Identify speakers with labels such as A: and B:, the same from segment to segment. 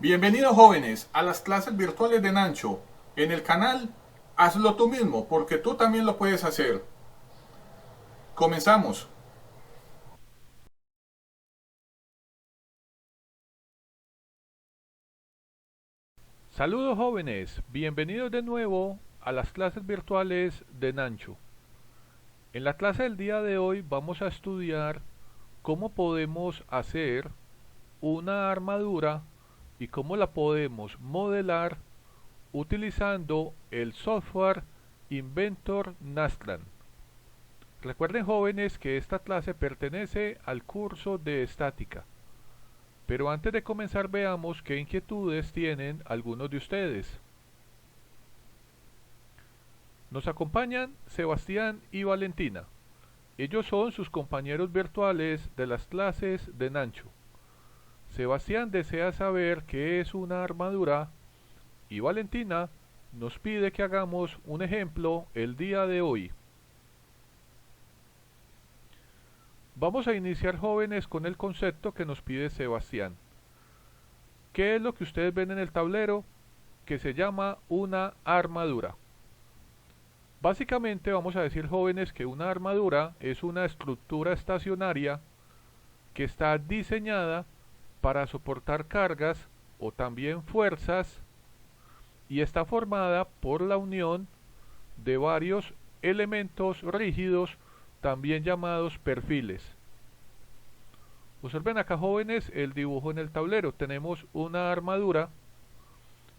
A: Bienvenidos jóvenes a las clases virtuales de Nancho. En el canal Hazlo tú mismo porque tú también lo puedes hacer. Comenzamos.
B: Saludos jóvenes, bienvenidos de nuevo a las clases virtuales de Nancho. En la clase del día de hoy vamos a estudiar cómo podemos hacer una armadura y cómo la podemos modelar utilizando el software Inventor Nastran. Recuerden jóvenes que esta clase pertenece al curso de estática. Pero antes de comenzar veamos qué inquietudes tienen algunos de ustedes. Nos acompañan Sebastián y Valentina. Ellos son sus compañeros virtuales de las clases de Nancho. Sebastián desea saber qué es una armadura y Valentina nos pide que hagamos un ejemplo el día de hoy. Vamos a iniciar jóvenes con el concepto que nos pide Sebastián. ¿Qué es lo que ustedes ven en el tablero que se llama una armadura? Básicamente vamos a decir jóvenes que una armadura es una estructura estacionaria que está diseñada para soportar cargas o también fuerzas y está formada por la unión de varios elementos rígidos también llamados perfiles. Observen acá jóvenes el dibujo en el tablero. Tenemos una armadura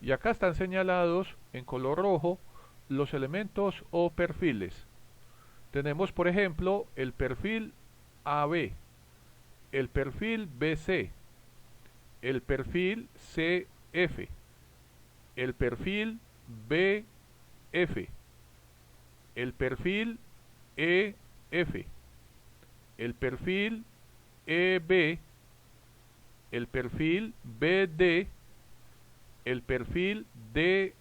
B: y acá están señalados en color rojo los elementos o perfiles. Tenemos por ejemplo el perfil AB, el perfil BC, el perfil CF, el perfil BF, el perfil EF, el perfil EB, el perfil BD, el perfil DE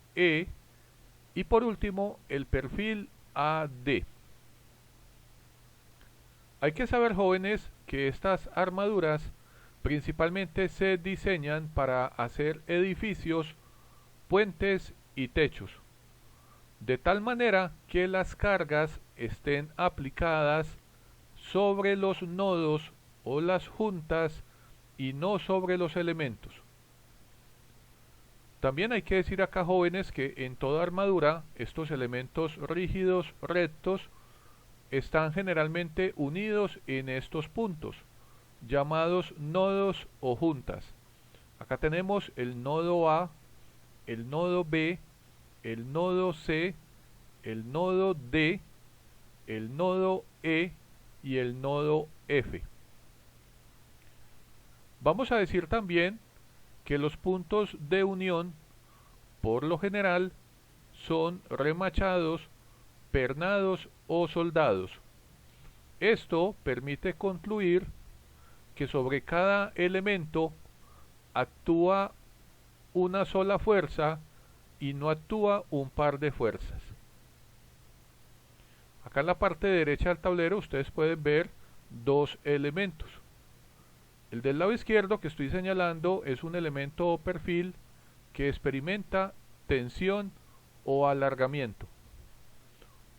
B: y por último el perfil AD. Hay que saber jóvenes que estas armaduras principalmente se diseñan para hacer edificios, puentes y techos, de tal manera que las cargas estén aplicadas sobre los nodos o las juntas y no sobre los elementos. También hay que decir acá jóvenes que en toda armadura estos elementos rígidos rectos están generalmente unidos en estos puntos, llamados nodos o juntas. Acá tenemos el nodo A, el nodo B, el nodo C, el nodo D, el nodo E y el nodo F. Vamos a decir también que los puntos de unión, por lo general, son remachados, pernados o soldados. Esto permite concluir que sobre cada elemento actúa una sola fuerza y no actúa un par de fuerzas. Acá en la parte derecha del tablero ustedes pueden ver dos elementos. El del lado izquierdo que estoy señalando es un elemento o perfil que experimenta tensión o alargamiento.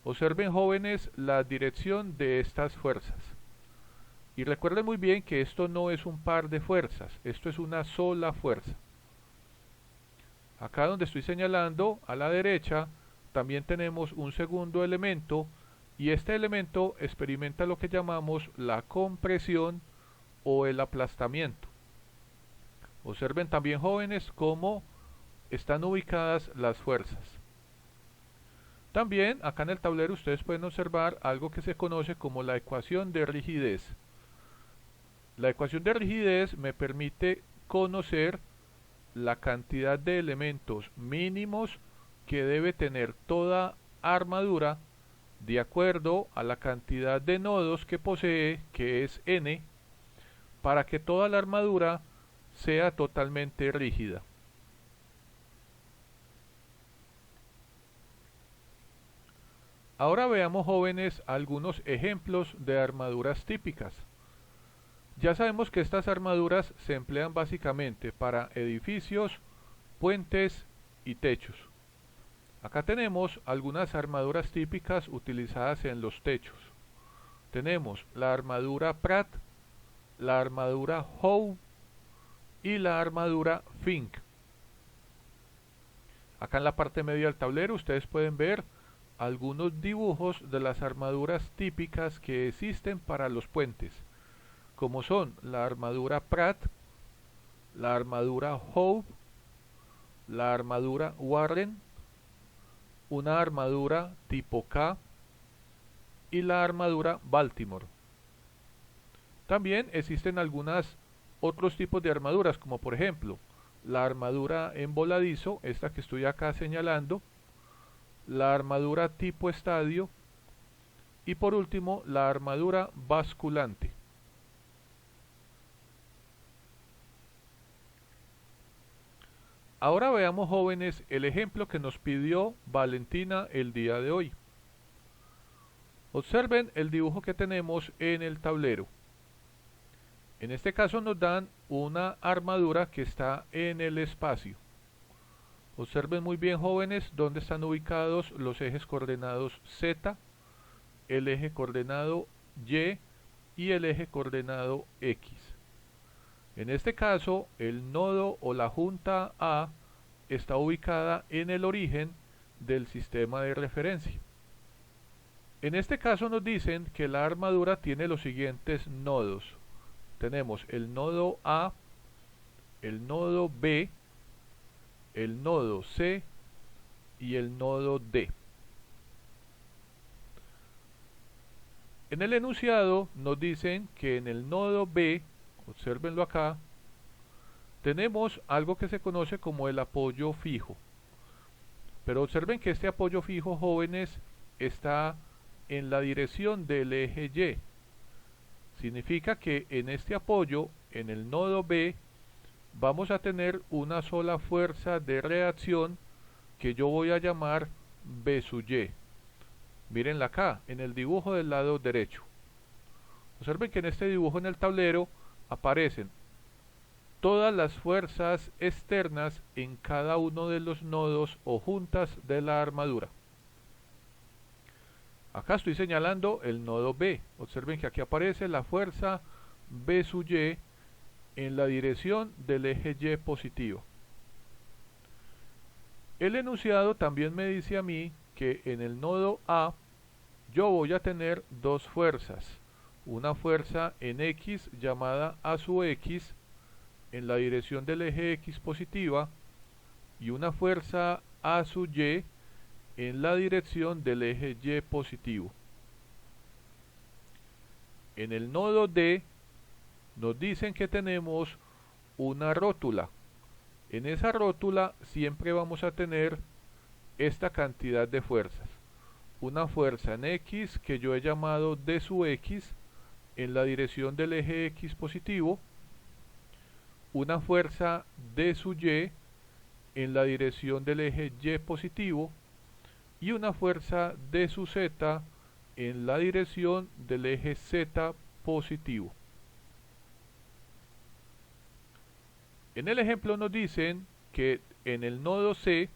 B: Observen jóvenes la dirección de estas fuerzas. Y recuerden muy bien que esto no es un par de fuerzas, esto es una sola fuerza. Acá donde estoy señalando a la derecha también tenemos un segundo elemento y este elemento experimenta lo que llamamos la compresión o el aplastamiento. Observen también jóvenes cómo están ubicadas las fuerzas. También acá en el tablero ustedes pueden observar algo que se conoce como la ecuación de rigidez. La ecuación de rigidez me permite conocer la cantidad de elementos mínimos que debe tener toda armadura de acuerdo a la cantidad de nodos que posee, que es n, para que toda la armadura sea totalmente rígida. Ahora veamos jóvenes algunos ejemplos de armaduras típicas. Ya sabemos que estas armaduras se emplean básicamente para edificios, puentes y techos. Acá tenemos algunas armaduras típicas utilizadas en los techos. Tenemos la armadura Pratt, la armadura Howe y la armadura Fink. Acá en la parte media del tablero ustedes pueden ver algunos dibujos de las armaduras típicas que existen para los puentes, como son la armadura Pratt, la armadura Howe, la armadura Warren, una armadura tipo K y la armadura Baltimore. También existen algunos otros tipos de armaduras, como por ejemplo la armadura en voladizo, esta que estoy acá señalando, la armadura tipo estadio y por último la armadura basculante. Ahora veamos, jóvenes, el ejemplo que nos pidió Valentina el día de hoy. Observen el dibujo que tenemos en el tablero. En este caso nos dan una armadura que está en el espacio. Observen muy bien, jóvenes, dónde están ubicados los ejes coordenados Z, el eje coordenado Y y el eje coordenado X. En este caso, el nodo o la junta A está ubicada en el origen del sistema de referencia. En este caso nos dicen que la armadura tiene los siguientes nodos. Tenemos el nodo A, el nodo B, el nodo C y el nodo D. En el enunciado nos dicen que en el nodo B, obsérvenlo acá, tenemos algo que se conoce como el apoyo fijo. Pero observen que este apoyo fijo, jóvenes, está en la dirección del eje Y. Significa que en este apoyo, en el nodo B, vamos a tener una sola fuerza de reacción que yo voy a llamar B sub Y. Mírenla acá, en el dibujo del lado derecho. Observen que en este dibujo en el tablero aparecen todas las fuerzas externas en cada uno de los nodos o juntas de la armadura. Acá estoy señalando el nodo B. Observen que aquí aparece la fuerza B sub Y en la dirección del eje Y positivo. El enunciado también me dice a mí que en el nodo A yo voy a tener dos fuerzas. Una fuerza en X llamada A sub X en la dirección del eje X positiva y una fuerza A sub Y en la dirección del eje Y positivo. En el nodo D nos dicen que tenemos una rótula. En esa rótula siempre vamos a tener esta cantidad de fuerzas. Una fuerza en X que yo he llamado D sub X en la dirección del eje X positivo, una fuerza D sub Y en la dirección del eje Y positivo y una fuerza D sub Z en la dirección del eje Z positivo. En el ejemplo nos dicen que en el nodo C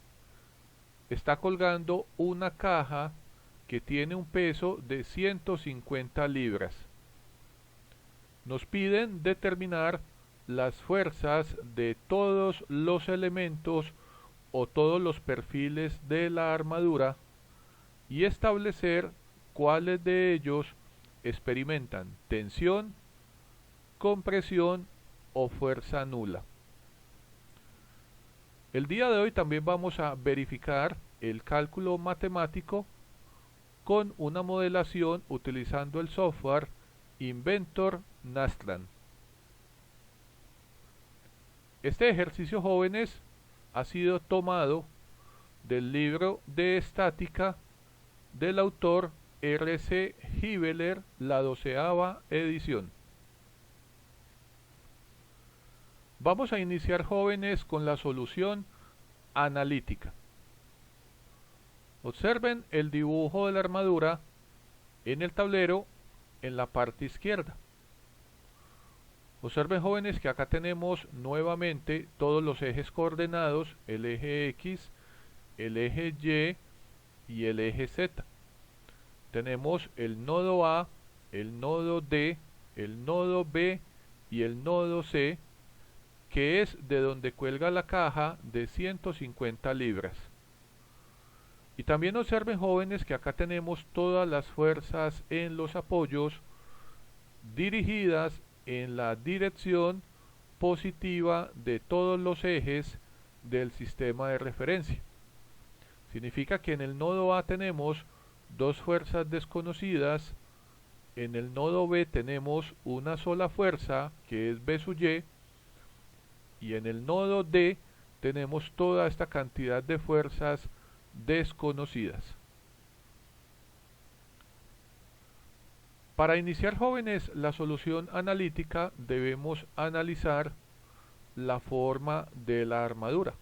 B: está colgando una caja que tiene un peso de 150 libras. Nos piden determinar las fuerzas de todos los elementos o todos los perfiles de la armadura y establecer cuáles de ellos experimentan tensión, compresión o fuerza nula. El día de hoy también vamos a verificar el cálculo matemático con una modelación utilizando el software Inventor Nastran. Este ejercicio, jóvenes, ha sido tomado del libro de estática del autor R.C. Hibeler, la 12ª edición. Vamos a iniciar, jóvenes, con la solución analítica. Observen el dibujo de la armadura en el tablero en la parte izquierda. Observen, jóvenes, que acá tenemos nuevamente todos los ejes coordenados, el eje X, el eje Y el eje Z. Tenemos el nodo A, el nodo D, el nodo B y el nodo C, que es de donde cuelga la caja de 150 libras. Y también observen, jóvenes, que acá tenemos todas las fuerzas en los apoyos dirigidas en la dirección positiva de todos los ejes del sistema de referencia. Significa que en el nodo A tenemos dos fuerzas desconocidas, en el nodo B tenemos una sola fuerza que es B sub y en el nodo D tenemos toda esta cantidad de fuerzas desconocidas. Para iniciar, jóvenes, la solución analítica debemos analizar la forma de la armadura.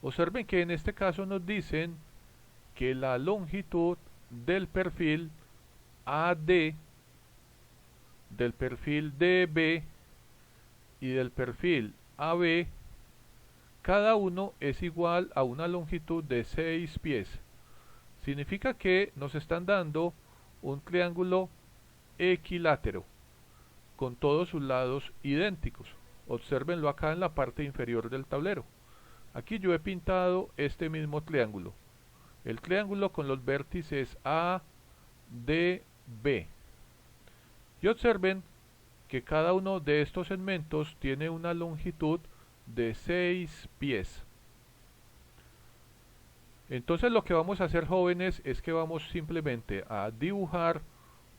B: Observen que en este caso nos dicen que la longitud del perfil AD, del perfil DB y del perfil AB, cada uno es igual a una longitud de 6 pies. Significa que nos están dando un triángulo equilátero con todos sus lados idénticos. Obsérvenlo acá en la parte inferior del tablero. Aquí yo he pintado este mismo triángulo. El triángulo con los vértices A, D, B. Y observen que cada uno de estos segmentos tiene una longitud de 6 pies. Entonces lo que vamos a hacer, jóvenes, es que vamos simplemente a dibujar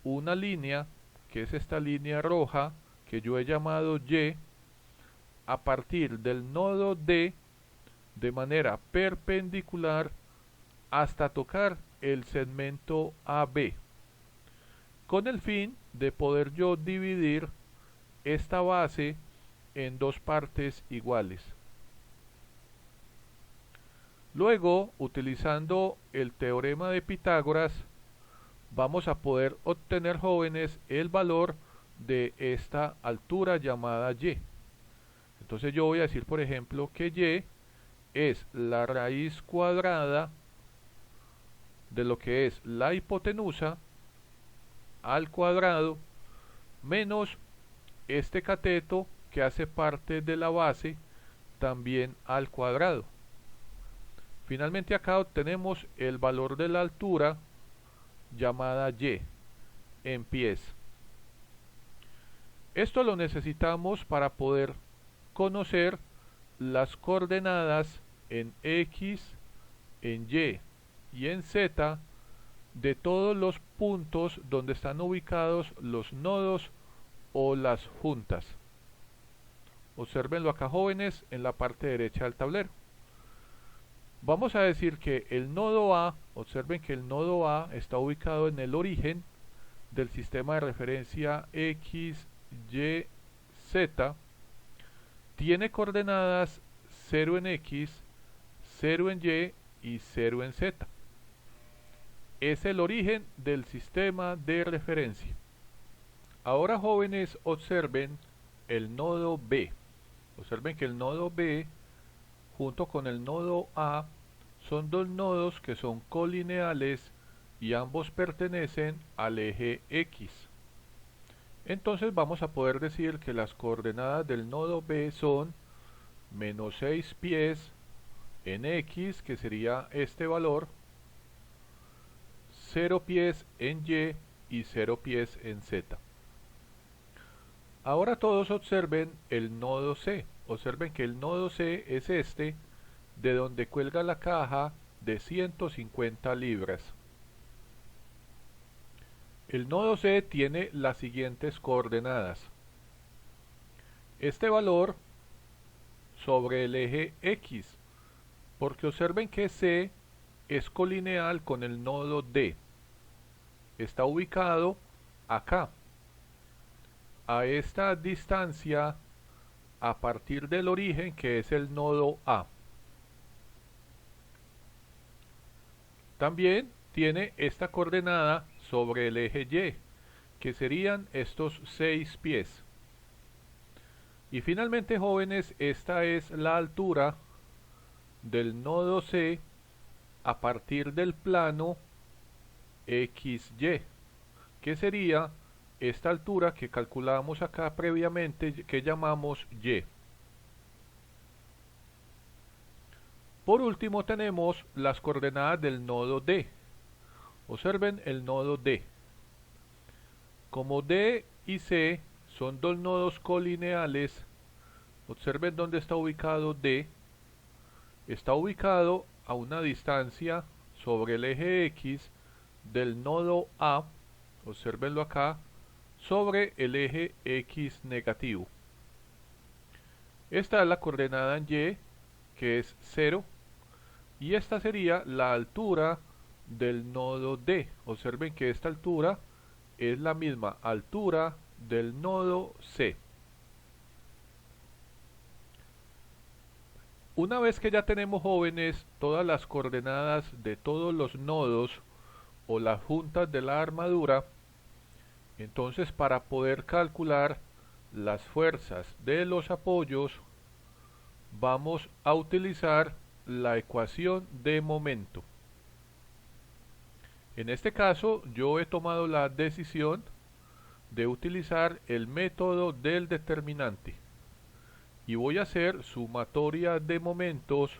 B: una línea, que es esta línea roja, que yo he llamado Y, a partir del nodo D, de manera perpendicular hasta tocar el segmento AB, con el fin de poder yo dividir esta base en dos partes iguales. Luego, utilizando el teorema de Pitágoras, vamos a poder obtener, jóvenes, el valor de esta altura llamada Y. Entonces yo voy a decir, por ejemplo, que Y es la raíz cuadrada de lo que es la hipotenusa al cuadrado menos este cateto que hace parte de la base también al cuadrado. Finalmente acá obtenemos el valor de la altura llamada Y en pies. Esto lo necesitamos para poder conocer las coordenadas en X, en Y y en Z de todos los puntos donde están ubicados los nodos o las juntas. Obsérvenlo acá, jóvenes, en la parte derecha del tablero. Vamos a decir que el nodo A, observen que el nodo A está ubicado en el origen del sistema de referencia X, Y, Z, tiene coordenadas 0 en X, 0 en Y y 0 en Z. Es el origen del sistema de referencia. Ahora, jóvenes, observen el nodo B. Observen que el nodo B junto con el nodo A son dos nodos que son colineales y ambos pertenecen al eje X. Entonces vamos a poder decir que las coordenadas del nodo B son menos 6 pies en X, que sería este valor, 0 pies en Y y 0 pies en Z. Ahora todos observen el nodo C. Observen que el nodo C es este, de donde cuelga la caja de 150 libras. El nodo C tiene las siguientes coordenadas. Este valor sobre el eje X, porque observen que C es colineal con el nodo D. Está ubicado acá, a esta distancia a partir del origen, que es el nodo A. También tiene esta coordenada sobre el eje Y, que serían estos 6 pies. Y finalmente, jóvenes, esta es la altura del nodo C a partir del plano XY, que sería esta altura que calculamos acá previamente, que llamamos Y. Por último tenemos las coordenadas del nodo D. Observen el nodo D. Como D y C son dos nodos colineales, observen dónde está ubicado D. Está ubicado a una distancia sobre el eje X del nodo A, observenlo acá, sobre el eje X negativo. Esta es la coordenada en Y, que es 0, y esta sería la altura del nodo D. Observen que esta altura es la misma altura del nodo C. Una vez que ya tenemos, jóvenes, todas las coordenadas de todos los nodos o las juntas de la armadura, entonces para poder calcular las fuerzas de los apoyos vamos a utilizar la ecuación de momento. En este caso yo he tomado la decisión de utilizar el método del determinante y voy a hacer sumatoria de momentos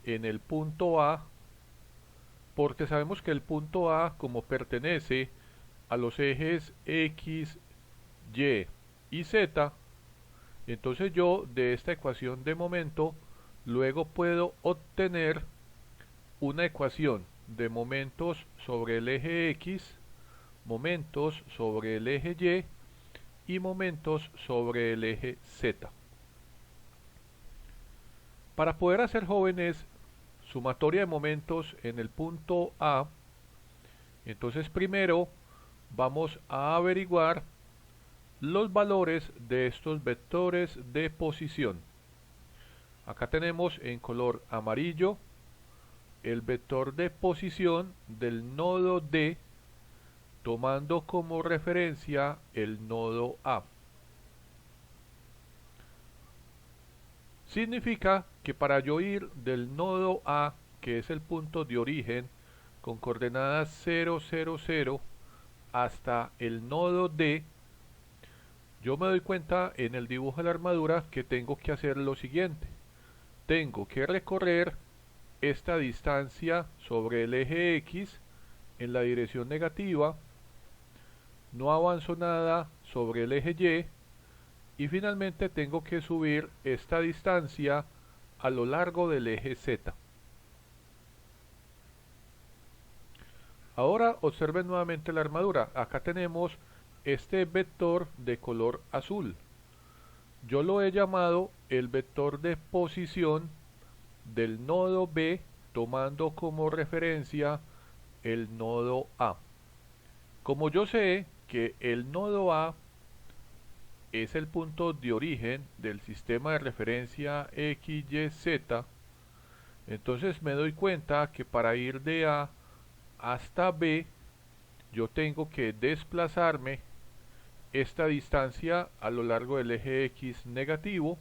B: en el punto A, porque sabemos que el punto A, como pertenece a los ejes X, Y y Z, entonces yo de esta ecuación de momento luego puedo obtener una ecuación de momentos sobre el eje X, momentos sobre el eje Y y momentos sobre el eje Z. Para poder hacer, jóvenes, sumatoria de momentos en el punto A, entonces primero vamos a averiguar los valores de estos vectores de posición. Acá tenemos en color amarillo el vector de posición del nodo D, tomando como referencia el nodo A. Significa que para yo ir del nodo A, que es el punto de origen, con coordenadas 0, 0, 0, hasta el nodo D, yo me doy cuenta en el dibujo de la armadura que tengo que hacer lo siguiente. Tengo que recorrer esta distancia sobre el eje X en la dirección negativa, no avanzo nada sobre el eje Y finalmente tengo que subir esta distancia a lo largo del eje Z. Ahora observen nuevamente la armadura. Acá tenemos este vector de color azul. Yo lo he llamado el vector de posición del nodo B, tomando como referencia el nodo A. Como yo sé que el nodo A es el punto de origen del sistema de referencia XYZ, entonces me doy cuenta que para ir de A hasta B yo tengo que desplazarme esta distancia a lo largo del eje X negativo,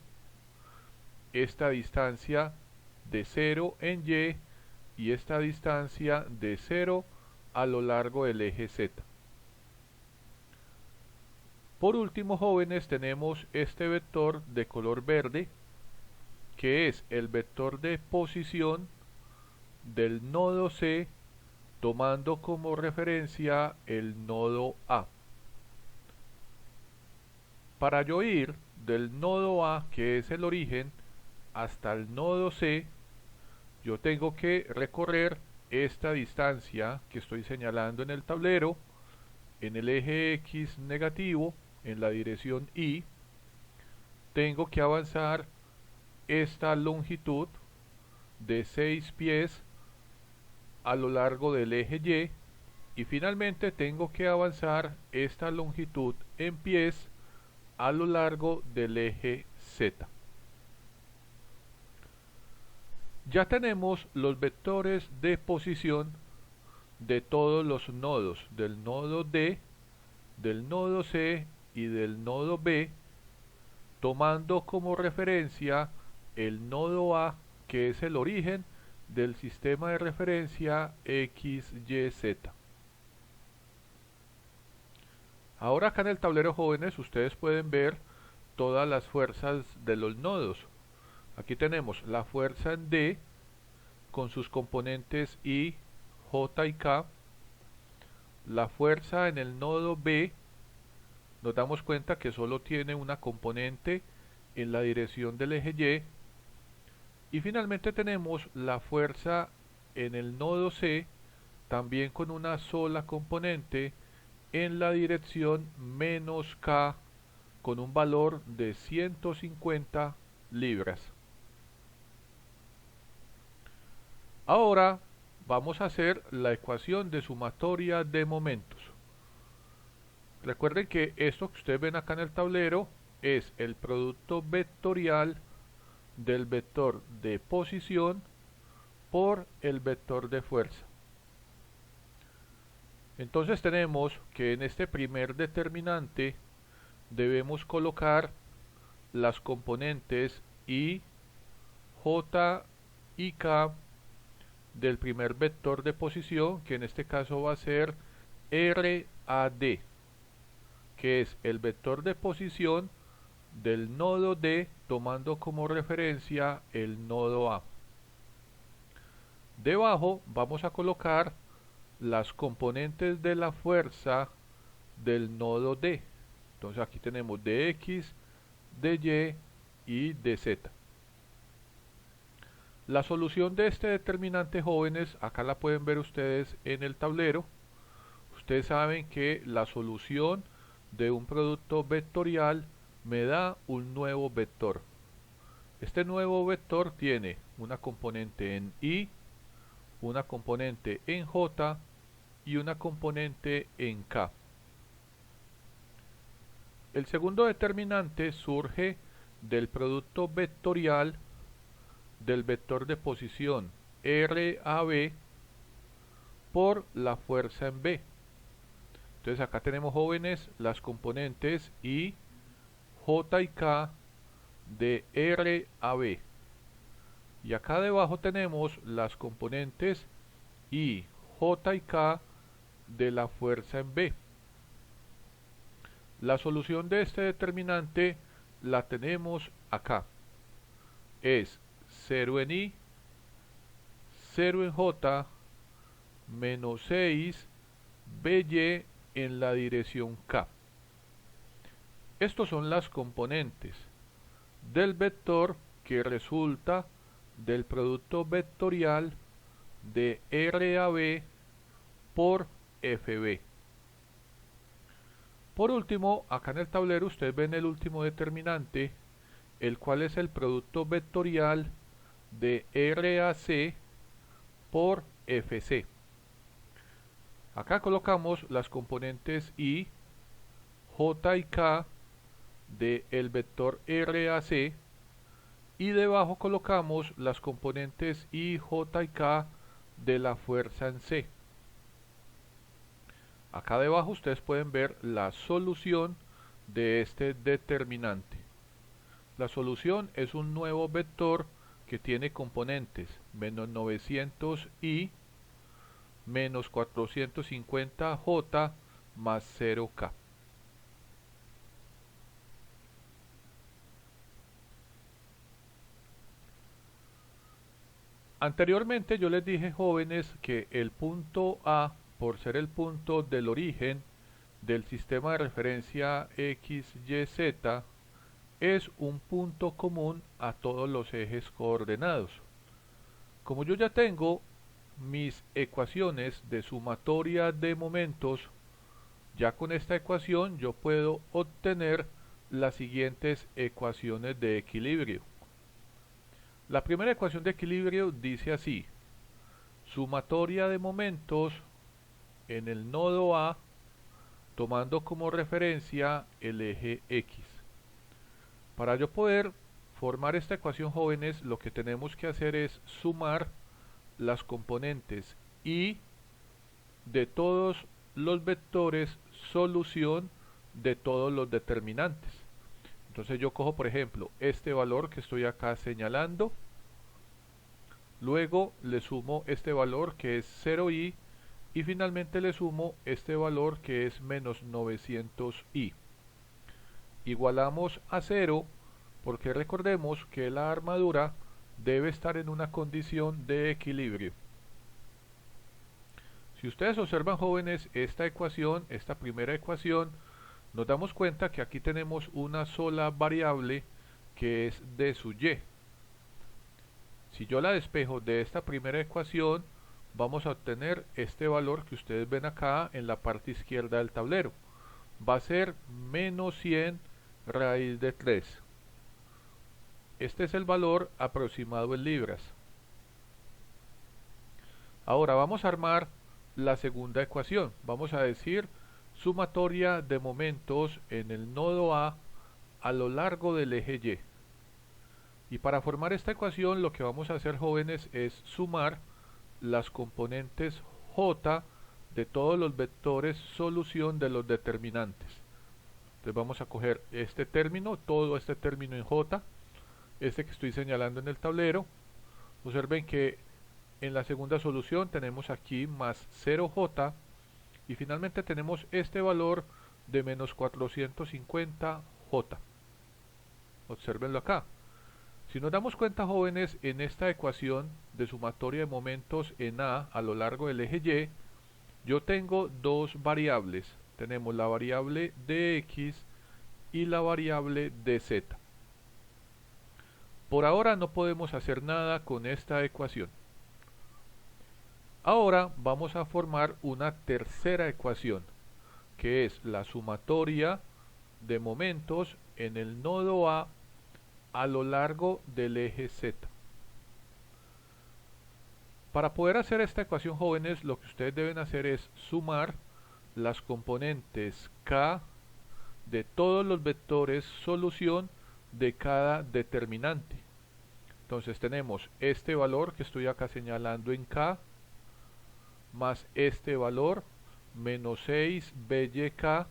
B: esta distancia de 0 en Y y esta distancia de 0 a lo largo del eje Z. Por último, jóvenes, tenemos este vector de color verde, que es el vector de posición del nodo C, tomando como referencia el nodo A. Para yo ir del nodo A, que es el origen, hasta el nodo C, yo tengo que recorrer esta distancia que estoy señalando en el tablero, en el eje X negativo, en la dirección Y. Tengo que avanzar esta longitud de 6 pies a lo largo del eje Y finalmente tengo que avanzar esta longitud en pies a lo largo del eje Z. Ya tenemos los vectores de posición de todos los nodos, del nodo D, del nodo C y del nodo B, tomando como referencia el nodo A, que es el origen del sistema de referencia XYZ. Ahora acá en el tablero jóvenes ustedes pueden ver todas las fuerzas de los nodos. Aquí tenemos la fuerza en D con sus componentes I, J y K. La fuerza en el nodo B, nos damos cuenta que solo tiene una componente en la dirección del eje Y. Y finalmente tenemos la fuerza en el nodo C, también con una sola componente en la dirección menos K, con un valor de 150 libras. Ahora vamos a hacer la ecuación de sumatoria de momentos. Recuerden que esto que ustedes ven acá en el tablero es el producto vectorial del vector de posición por el vector de fuerza. Entonces tenemos que en este primer determinante debemos colocar las componentes I, J y K del primer vector de posición, que en este caso va a ser RAD, que es el vector de posición del nodo D tomando como referencia el nodo A. Debajo vamos a colocar las componentes de la fuerza del nodo D. Entonces aquí tenemos dx, dy y dz. La solución de este determinante, jóvenes, acá la pueden ver ustedes en el tablero. Ustedes saben que la solución de un producto vectorial me da un nuevo vector. Este nuevo vector tiene una componente en I, una componente en J y una componente en K. El segundo determinante surge del producto vectorial del vector de posición RAB por la fuerza en B. Entonces acá tenemos, jóvenes, las componentes I, J y K de RAB. Y acá debajo tenemos las componentes I, J y K de la fuerza en B. La solución de este determinante la tenemos acá. Es 0 en I, 0 en J, menos 6 BY en la dirección K. Estos son las componentes del vector que resulta del producto vectorial de RAB por FB. Por último, acá en el tablero ustedes ven el último determinante, el cual es el producto vectorial de RAC por FC. Acá colocamos las componentes I, J y K de el vector RAC y debajo colocamos las componentes I, J y K de la fuerza en C. Acá debajo ustedes pueden ver la solución de este determinante. La solución es un nuevo vector que tiene componentes menos 900i, menos 450j más 0k. Anteriormente yo les dije, jóvenes, que el punto A, por ser el punto del origen del sistema de referencia XYZ, es un punto común a todos los ejes coordenados. Como yo ya tengo mis ecuaciones de sumatoria de momentos, ya con esta ecuación yo puedo obtener las siguientes ecuaciones de equilibrio. La primera ecuación de equilibrio dice así: sumatoria de momentos en el nodo A tomando como referencia el eje X. Para yo poder formar esta ecuación, jóvenes, lo que tenemos que hacer es sumar las componentes I de todos los vectores solución de todos los determinantes. Entonces yo cojo, por ejemplo, este valor que estoy acá señalando, luego le sumo este valor que es 0i y finalmente le sumo este valor que es menos 900i. Igualamos a 0 porque recordemos que la armadura debe estar en una condición de equilibrio. Si ustedes observan, jóvenes, esta ecuación, esta primera ecuación, nos damos cuenta que aquí tenemos una sola variable que es d sub y. Si yo la despejo de esta primera ecuación, vamos a obtener este valor que ustedes ven acá en la parte izquierda del tablero. Va a ser menos 100 raíz de 3. Este es el valor aproximado en libras. Ahora vamos a armar la segunda ecuación. Vamos a decir sumatoria de momentos en el nodo A lo largo del eje Y. Y para formar esta ecuación lo que vamos a hacer, jóvenes, es sumar las componentes J de todos los vectores solución de los determinantes. Entonces vamos a coger este término, todo este término en J, este que estoy señalando en el tablero. Observen que en la segunda solución tenemos aquí más 0J y finalmente tenemos este valor de menos 450J. Observenlo acá. Si nos damos cuenta, jóvenes, en esta ecuación de sumatoria de momentos en A lo largo del eje Y, yo tengo dos variables. Tenemos la variable dx y la variable dz. Por ahora no podemos hacer nada con esta ecuación. Ahora vamos a formar una tercera ecuación, que es la sumatoria de momentos en el nodo A lo largo del eje Z. Para poder hacer esta ecuación, jóvenes, lo que ustedes deben hacer es sumar las componentes K de todos los vectores solución de cada determinante. Entonces tenemos este valor que estoy acá señalando en K, más este valor, menos 6 BYK,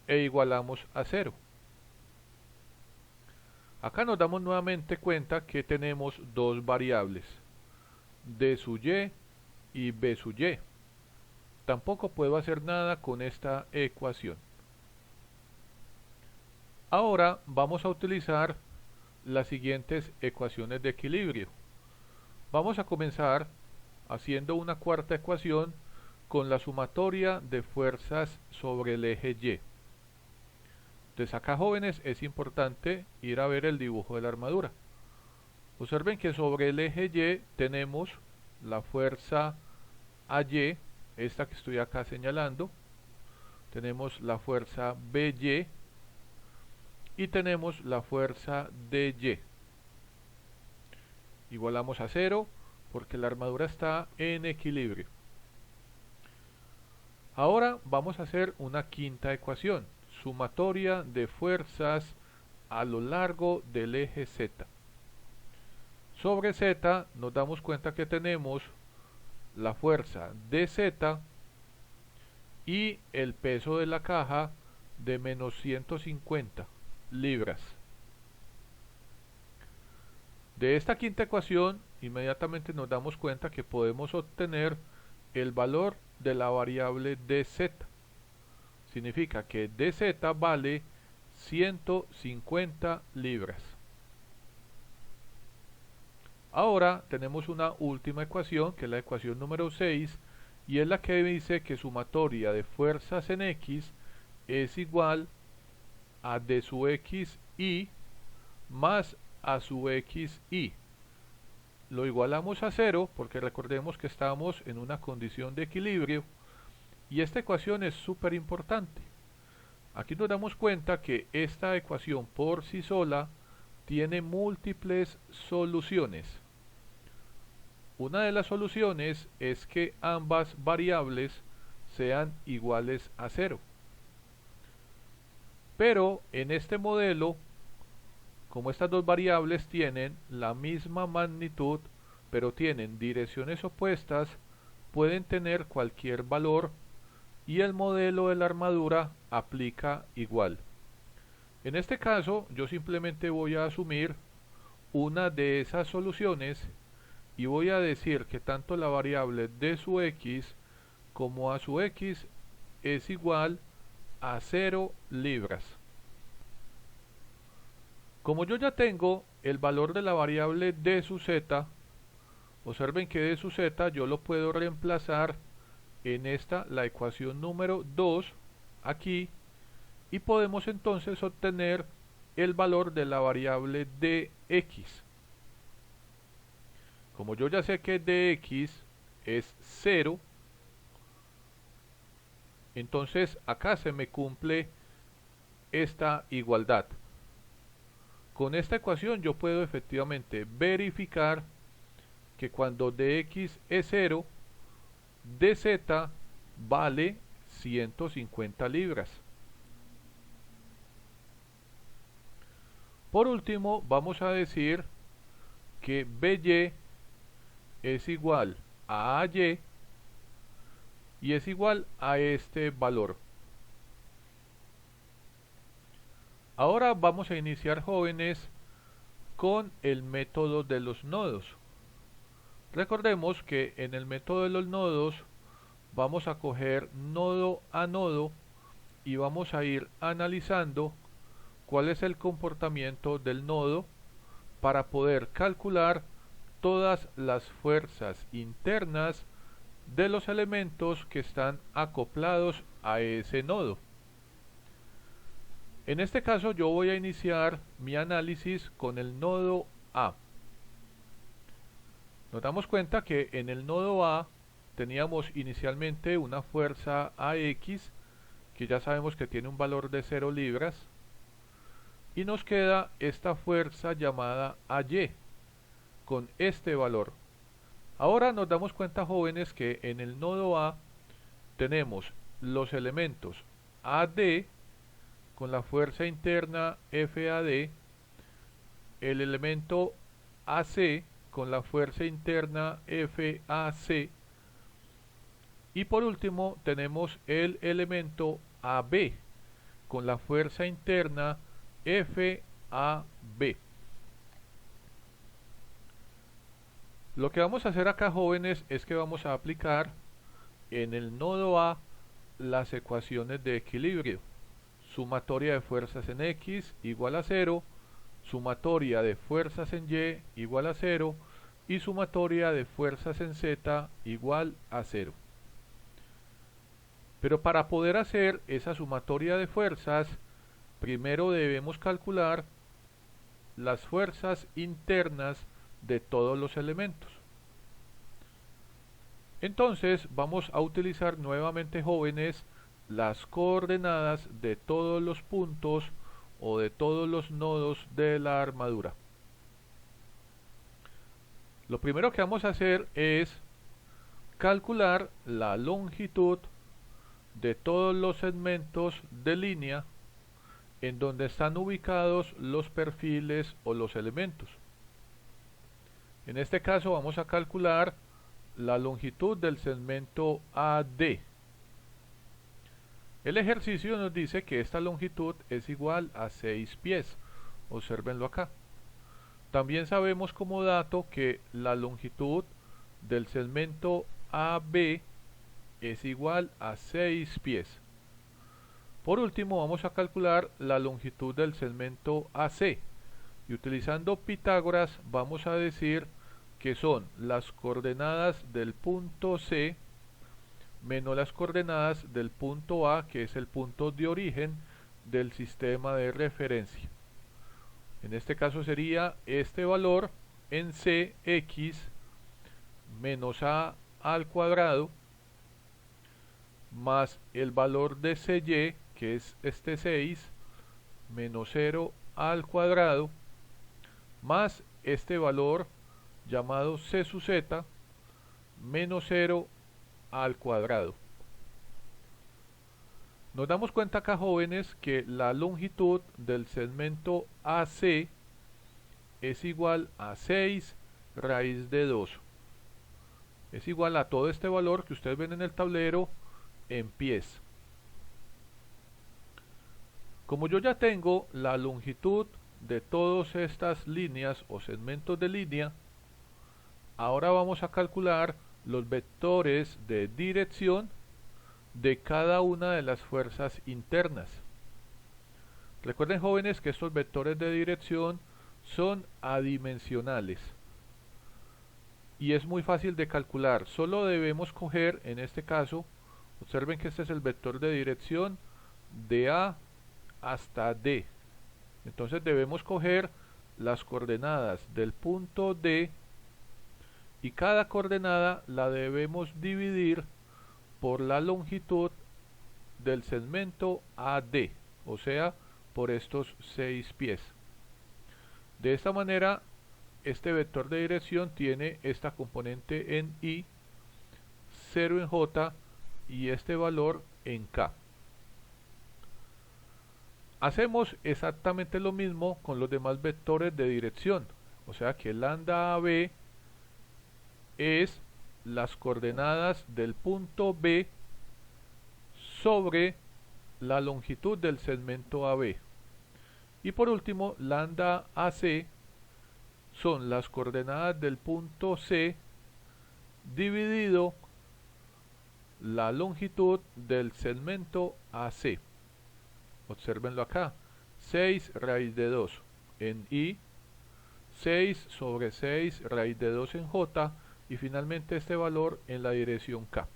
B: e igualamos a 0. Acá nos damos nuevamente cuenta que tenemos dos variables, d sub y b sub y. Tampoco puedo hacer nada con esta ecuación. Ahora vamos a utilizar las siguientes ecuaciones de equilibrio. Vamos a comenzar haciendo una cuarta ecuación con la sumatoria de fuerzas sobre el eje Y. Entonces acá, jóvenes, es importante ir a ver el dibujo de la armadura. Observen que sobre el eje Y tenemos la fuerza AY, esta que estoy acá señalando. Tenemos la fuerza BY y tenemos la fuerza DY. Igualamos a 0 porque la armadura está en equilibrio. Ahora vamos a hacer una quinta ecuación, sumatoria de fuerzas a lo largo del eje Z. Sobre Z nos damos cuenta que tenemos la fuerza dz y el peso de la caja de menos 150 libras. De esta quinta ecuación inmediatamente nos damos cuenta que podemos obtener el valor de la variable dz. Significa que dz vale 150 libras. Ahora tenemos una última ecuación, que es la ecuación número 6, y es la que dice que sumatoria de fuerzas en X es igual a d sub x y más a sub x y. Lo igualamos a 0 porque recordemos que estamos en una condición de equilibrio, y esta ecuación es súper importante. Aquí nos damos cuenta que esta ecuación por sí sola tiene múltiples soluciones. Una de las soluciones es que ambas variables sean iguales a 0. Pero en este modelo, como estas dos variables tienen la misma magnitud, pero tienen direcciones opuestas, pueden tener cualquier valor y el modelo de la armadura aplica igual. En este caso, yo simplemente voy a asumir una de esas soluciones y voy a decir que tanto la variable d sub x como a sub x es igual a 0 libras. Como yo ya tengo el valor de la variable d sub z, observen que d sub z yo lo puedo reemplazar en esta, la ecuación número 2, aquí, y podemos entonces obtener el valor de la variable dx. Como yo ya sé que dx es 0, entonces acá se me cumple esta igualdad. Con esta ecuación yo puedo efectivamente verificar que cuando dx es 0, dz vale 150 libras. Por último, vamos a decir que by es igual a ay y es igual a este valor. Ahora vamos a iniciar, jóvenes, con el método de los nodos. Recordemos que en el método de los nodos vamos a coger nodo a nodo y vamos a ir analizando cuál es el comportamiento del nodo para poder calcular todas las fuerzas internas de los elementos que están acoplados a ese nodo. En este caso yo voy a iniciar mi análisis con el nodo A. Nos damos cuenta que en el nodo A teníamos inicialmente una fuerza AX, que ya sabemos que tiene un valor de 0 libras, y nos queda esta fuerza llamada AY, con este valor. Ahora nos damos cuenta, jóvenes, que en el nodo A tenemos los elementos AD con la fuerza interna FAD, el elemento AC con la fuerza interna FAC, y por último tenemos el elemento AB con la fuerza interna FAB. Lo que vamos a hacer acá, jóvenes, es que vamos a aplicar en el nodo A las ecuaciones de equilibrio. Sumatoria de fuerzas en X igual a 0, sumatoria de fuerzas en Y igual a 0 y sumatoria de fuerzas en Z igual a 0. Pero para poder hacer esa sumatoria de fuerzas, primero debemos calcular las fuerzas internas de todos los elementos. Entonces vamos a utilizar nuevamente, jóvenes, las coordenadas de todos los puntos o de todos los nodos de la armadura. Lo primero que vamos a hacer es calcular la longitud de todos los segmentos de línea en donde están ubicados los perfiles o los elementos. En este caso vamos a calcular la longitud del segmento AD. El ejercicio nos dice que esta longitud es igual a 6 pies. Obsérvenlo acá. También sabemos como dato que la longitud del segmento AB es igual a 6 pies. Por último, vamos a calcular la longitud del segmento AC. Y utilizando Pitágoras vamos a decir que son las coordenadas del punto C menos las coordenadas del punto A, que es el punto de origen del sistema de referencia. En este caso sería este valor en CX menos A al cuadrado más el valor de CY, que es este 6, menos 0 al cuadrado, más este valor llamado C sub Z, menos 0 al cuadrado. Nos damos cuenta acá, jóvenes, que la longitud del segmento AC es igual a 6 raíz de 2. Es igual a todo este valor que ustedes ven en el tablero en pies. Como yo ya tengo la longitud de todas estas líneas o segmentos de línea, ahora vamos a calcular los vectores de dirección de cada una de las fuerzas internas. Recuerden, jóvenes, que estos vectores de dirección son adimensionales y es muy fácil de calcular. Solo debemos coger, en este caso, observen que este es el vector de dirección de A hasta D. Entonces debemos coger las coordenadas del punto D y cada coordenada la debemos dividir por la longitud del segmento AD, o sea, por estos 6 pies. De esta manera, este vector de dirección tiene esta componente en I, 0 en J y este valor en K. Hacemos exactamente lo mismo con los demás vectores de dirección, o sea que lambda AB es las coordenadas del punto B sobre la longitud del segmento AB. Y por último, lambda AC son las coordenadas del punto C dividido la longitud del segmento AC. Obsérvenlo acá, 6 raíz de 2 en I, 6 sobre 6 raíz de 2 en J y finalmente este valor en la dirección K.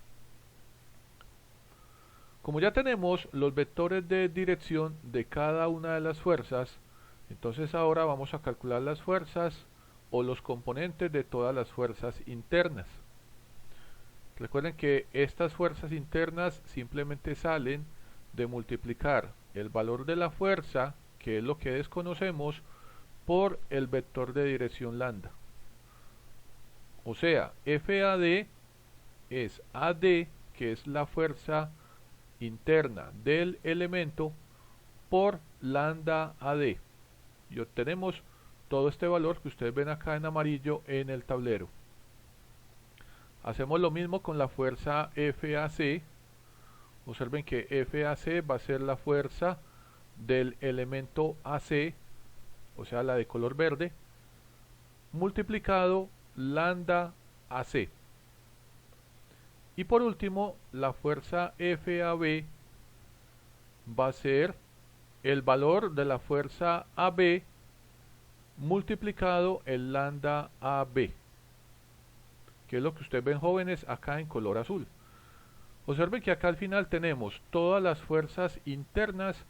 B: Como ya tenemos los vectores de dirección de cada una de las fuerzas, entonces ahora vamos a calcular las fuerzas o los componentes de todas las fuerzas internas. Recuerden que estas fuerzas internas simplemente salen de multiplicar el valor de la fuerza, que es lo que desconocemos, por el vector de dirección lambda. O sea, FAD es AD, que es la fuerza interna del elemento, por lambda AD. Y obtenemos todo este valor que ustedes ven acá en amarillo en el tablero. Hacemos lo mismo con la fuerza FAC. Observen que FAC va a ser la fuerza del elemento AC, o sea la de color verde, multiplicado lambda AC. Y por último, la fuerza FAB va a ser el valor de la fuerza AB multiplicado el lambda AB, que es lo que ustedes ven, jóvenes, acá en color azul. Observen que acá al final tenemos todas las fuerzas internas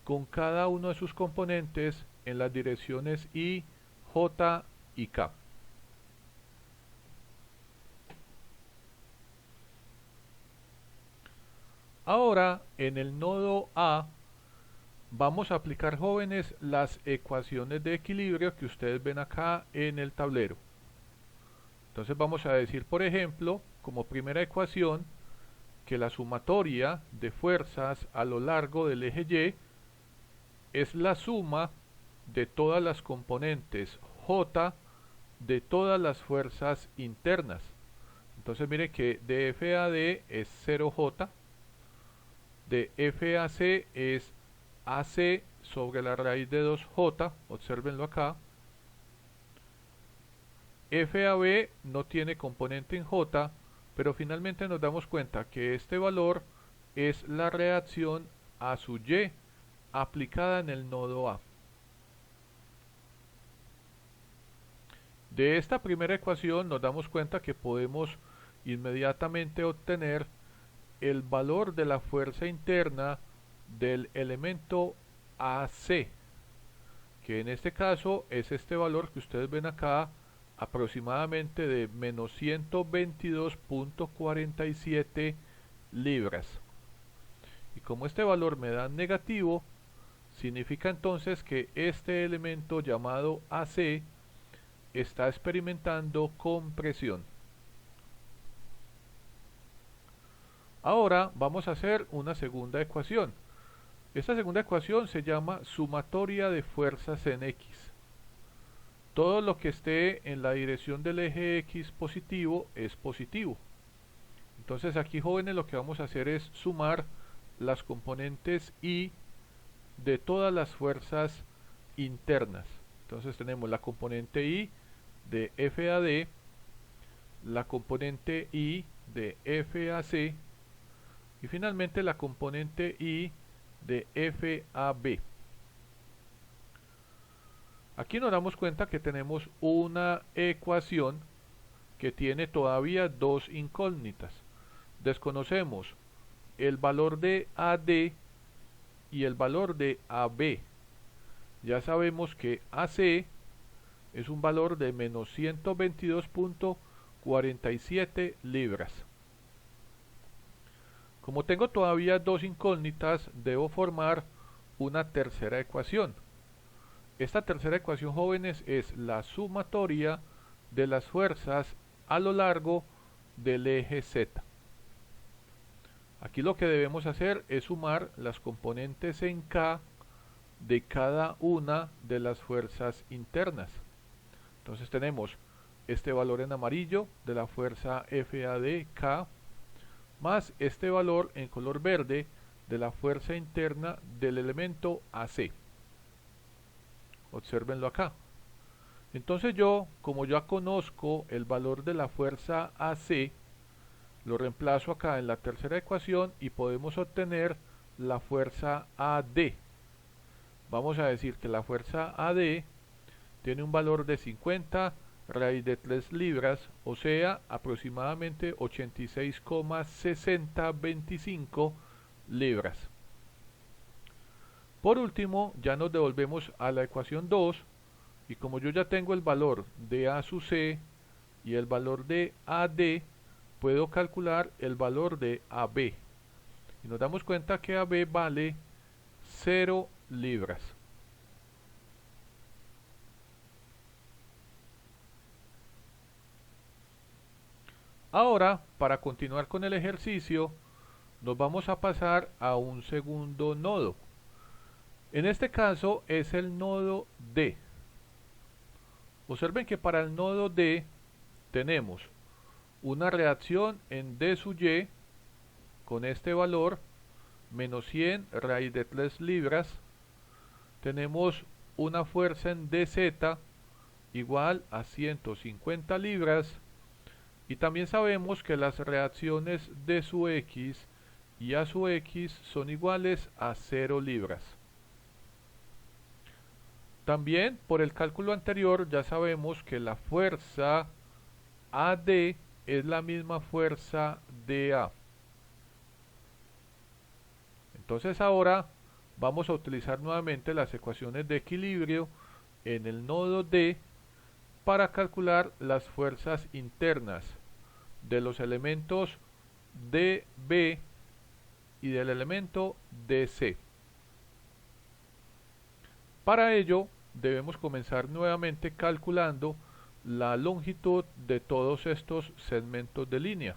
B: con cada uno de sus componentes en las direcciones I, J y K. Ahora, en el nodo A, vamos a aplicar, jóvenes, las ecuaciones de equilibrio que ustedes ven acá en el tablero. Entonces vamos a decir, por ejemplo, como primera ecuación, que la sumatoria de fuerzas a lo largo del eje Y es la suma de todas las componentes J de todas las fuerzas internas. Entonces mire que de FAD es 0J, de FAC es AC sobre la raíz de 2J, observenlo acá. FAB no tiene componente en J, pero finalmente nos damos cuenta que este valor es la reacción a su Y aplicada en el nodo A. De esta primera ecuación nos damos cuenta que podemos inmediatamente obtener el valor de la fuerza interna del elemento AC, que en este caso es este valor que ustedes ven acá, aproximadamente de menos 122.47 libras. Y como este valor me da negativo, significa entonces que este elemento llamado AC está experimentando compresión. Ahora vamos a hacer una segunda ecuación. Esta segunda ecuación se llama sumatoria de fuerzas en X. Todo lo que esté en la dirección del eje X positivo es positivo. Entonces aquí, jóvenes, lo que vamos a hacer es sumar las componentes Y de todas las fuerzas internas. Entonces tenemos la componente I de FAD, la componente I de FAC y finalmente la componente I de FAB. Aquí nos damos cuenta que tenemos una ecuación que tiene todavía dos incógnitas. Desconocemos el valor de AD y el valor de AB. Ya sabemos que AC es un valor de menos 122.47 libras. Como tengo todavía dos incógnitas, debo formar una tercera ecuación. Esta tercera ecuación, jóvenes, es la sumatoria de las fuerzas a lo largo del eje Z. Aquí lo que debemos hacer es sumar las componentes en K de cada una de las fuerzas internas. Entonces tenemos este valor en amarillo de la fuerza FAD K más este valor en color verde de la fuerza interna del elemento AC. Obsérvenlo acá. Entonces yo, como ya conozco el valor de la fuerza AC, lo reemplazo acá en la tercera ecuación y podemos obtener la fuerza AD. Vamos a decir que la fuerza AD tiene un valor de 50 raíz de 3 libras, o sea, aproximadamente 86,6025 libras. Por último, ya nos devolvemos a la ecuación 2 y como yo ya tengo el valor de A sub C y el valor de AD, puedo calcular el valor de AB. Y nos damos cuenta que AB vale 0 libras. Ahora, para continuar con el ejercicio, nos vamos a pasar a un segundo nodo. En este caso es el nodo D. Observen que para el nodo D tenemos una reacción en D sub Y con este valor, menos 100 raíz de 3 libras. Tenemos una fuerza en DZ igual a 150 libras. Y también sabemos que las reacciones D sub X y A sub X son iguales a 0 libras. También por el cálculo anterior ya sabemos que la fuerza AD es la misma fuerza DA. Entonces ahora vamos a utilizar nuevamente las ecuaciones de equilibrio en el nodo D para calcular las fuerzas internas de los elementos DB y del elemento DC. Para ello debemos comenzar nuevamente calculando la longitud de todos estos segmentos de línea.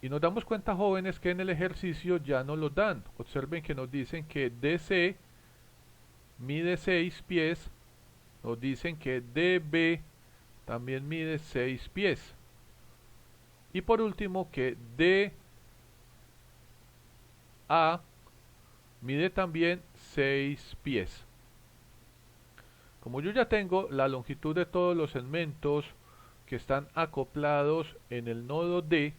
B: Y nos damos cuenta, jóvenes, que en el ejercicio ya nos lo dan. Observen que nos dicen que DC mide 6 pies, nos dicen que DB también mide 6 pies. Y por último que DA mide también 6 pies. Como yo ya tengo la longitud de todos los segmentos que están acoplados en el nodo D,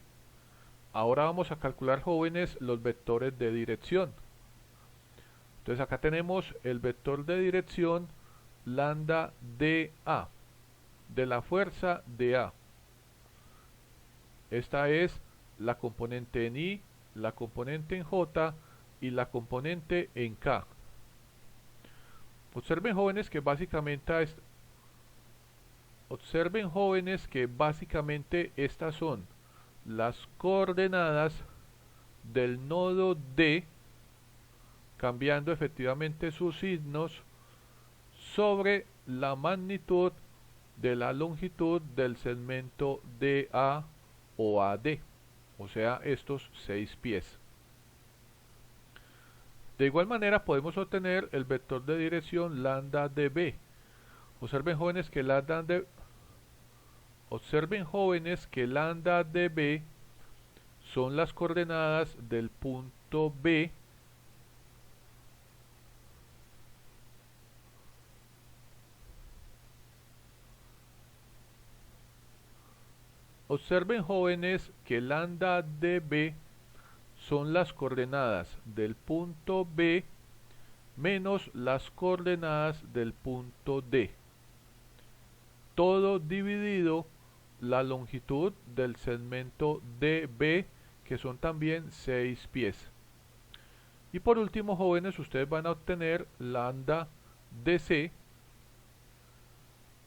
B: ahora vamos a calcular, jóvenes, los vectores de dirección. Entonces acá tenemos el vector de dirección lambda DA, de la fuerza DA. Esta es la componente en I, la componente en J y la componente en K. Observen, jóvenes, que básicamente estas son las coordenadas del nodo D, cambiando efectivamente sus signos sobre la magnitud de la longitud del segmento DA o AD, o sea, estos 6 pies. De igual manera podemos obtener el vector de dirección lambda dB. Observen, jóvenes, que lambda dB son las coordenadas del punto B Observen, jóvenes, que lambda de B son las coordenadas del punto B menos las coordenadas del punto D. Todo dividido la longitud del segmento DB, que son también 6 pies. Y por último, jóvenes, ustedes van a obtener lambda DC.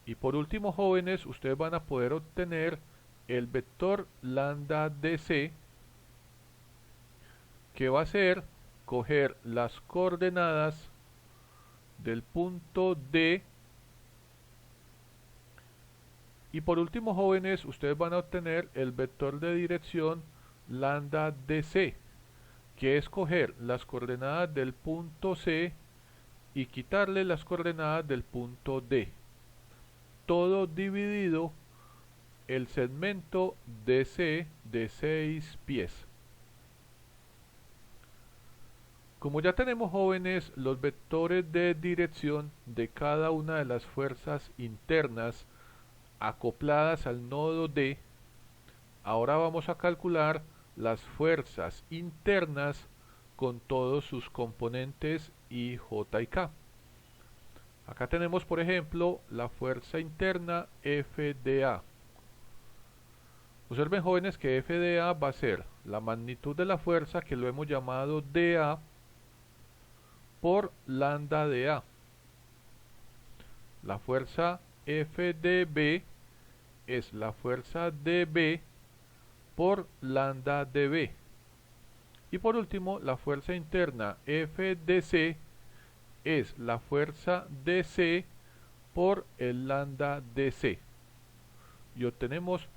B: Y por último, jóvenes, ustedes van a poder obtener el vector lambda DC, que va a ser coger las coordenadas del punto D. Y por último, jóvenes, ustedes van a obtener el vector de dirección lambda DC, que es coger las coordenadas del punto C y quitarle las coordenadas del punto D. Todo dividido el segmento DC de 6 pies. Como ya tenemos, jóvenes, los vectores de dirección de cada una de las fuerzas internas acopladas al nodo D, ahora vamos a calcular las fuerzas internas con todos sus componentes I, J y K. Acá tenemos, por ejemplo, la fuerza interna FDA. Observen, jóvenes, que FDA va a ser la magnitud de la fuerza, que lo hemos llamado dA, por lambda dA. La fuerza FDB es la fuerza dB por lambda dB. Y por último, la fuerza interna FDC es la fuerza DC por el lambda DC. Y obtenemos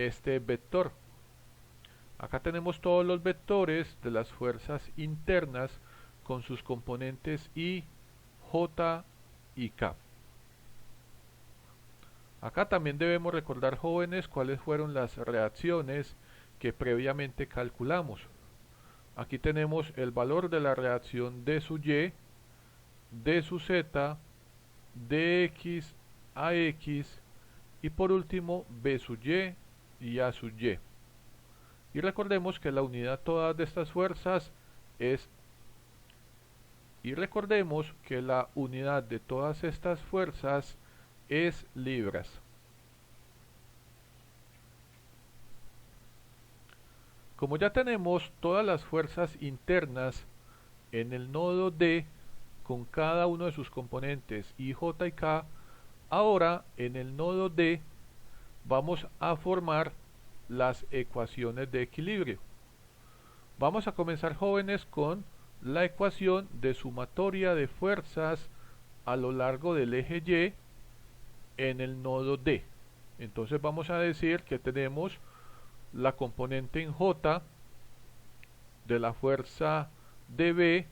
B: este vector. Acá tenemos todos los vectores de las fuerzas internas con sus componentes I, J y K. Acá también debemos recordar, jóvenes, cuáles fueron las reacciones que previamente calculamos. Aquí tenemos el valor de la reacción D sub Y, D sub Z, dx a x y por último B sub y A sub y. Y recordemos que la unidad todas de estas fuerzas es libras. Como ya tenemos todas las fuerzas internas en el nodo D con cada uno de sus componentes I, J y K, ahora en el nodo D vamos a formar las ecuaciones de equilibrio. Vamos a comenzar, jóvenes, con la ecuación de sumatoria de fuerzas a lo largo del eje Y en el nodo D. Entonces vamos a decir que tenemos la componente en J de la fuerza dB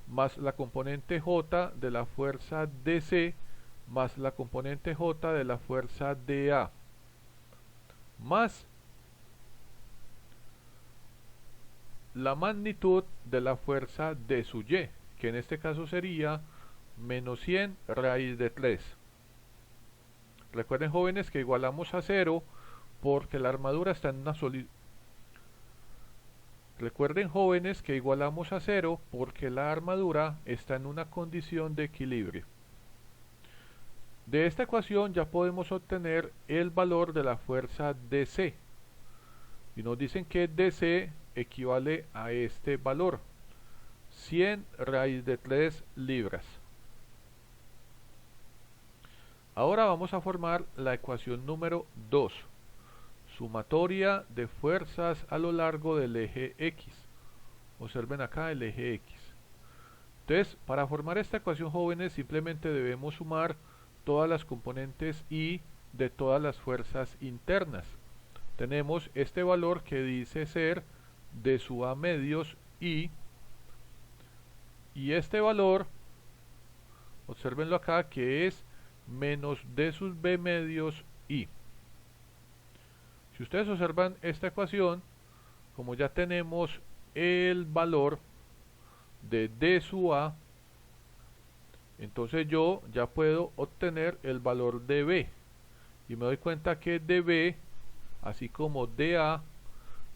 B: más la componente J de la fuerza DC más la componente J de la fuerza dA más la magnitud de la fuerza D sub Y, que en este caso sería menos 100 raíz de 3. Recuerden, jóvenes, que igualamos a 0 porque la armadura está en una condición de equilibrio. De esta ecuación ya podemos obtener el valor de la fuerza DC. Y nos dicen que DC equivale a este valor, 100 raíz de 3 libras. Ahora vamos a formar la ecuación número 2, sumatoria de fuerzas a lo largo del eje X. Observen acá el eje X. Entonces, para formar esta ecuación, jóvenes, simplemente debemos sumar todas las componentes I de todas las fuerzas internas. Tenemos este valor que dice ser D sub A medios I, y este valor, observenlo acá, que es menos D sub B medios I. Si ustedes observan esta ecuación, como ya tenemos el valor de D sub A, entonces yo ya puedo obtener el valor de B, y me doy cuenta que dB así como dA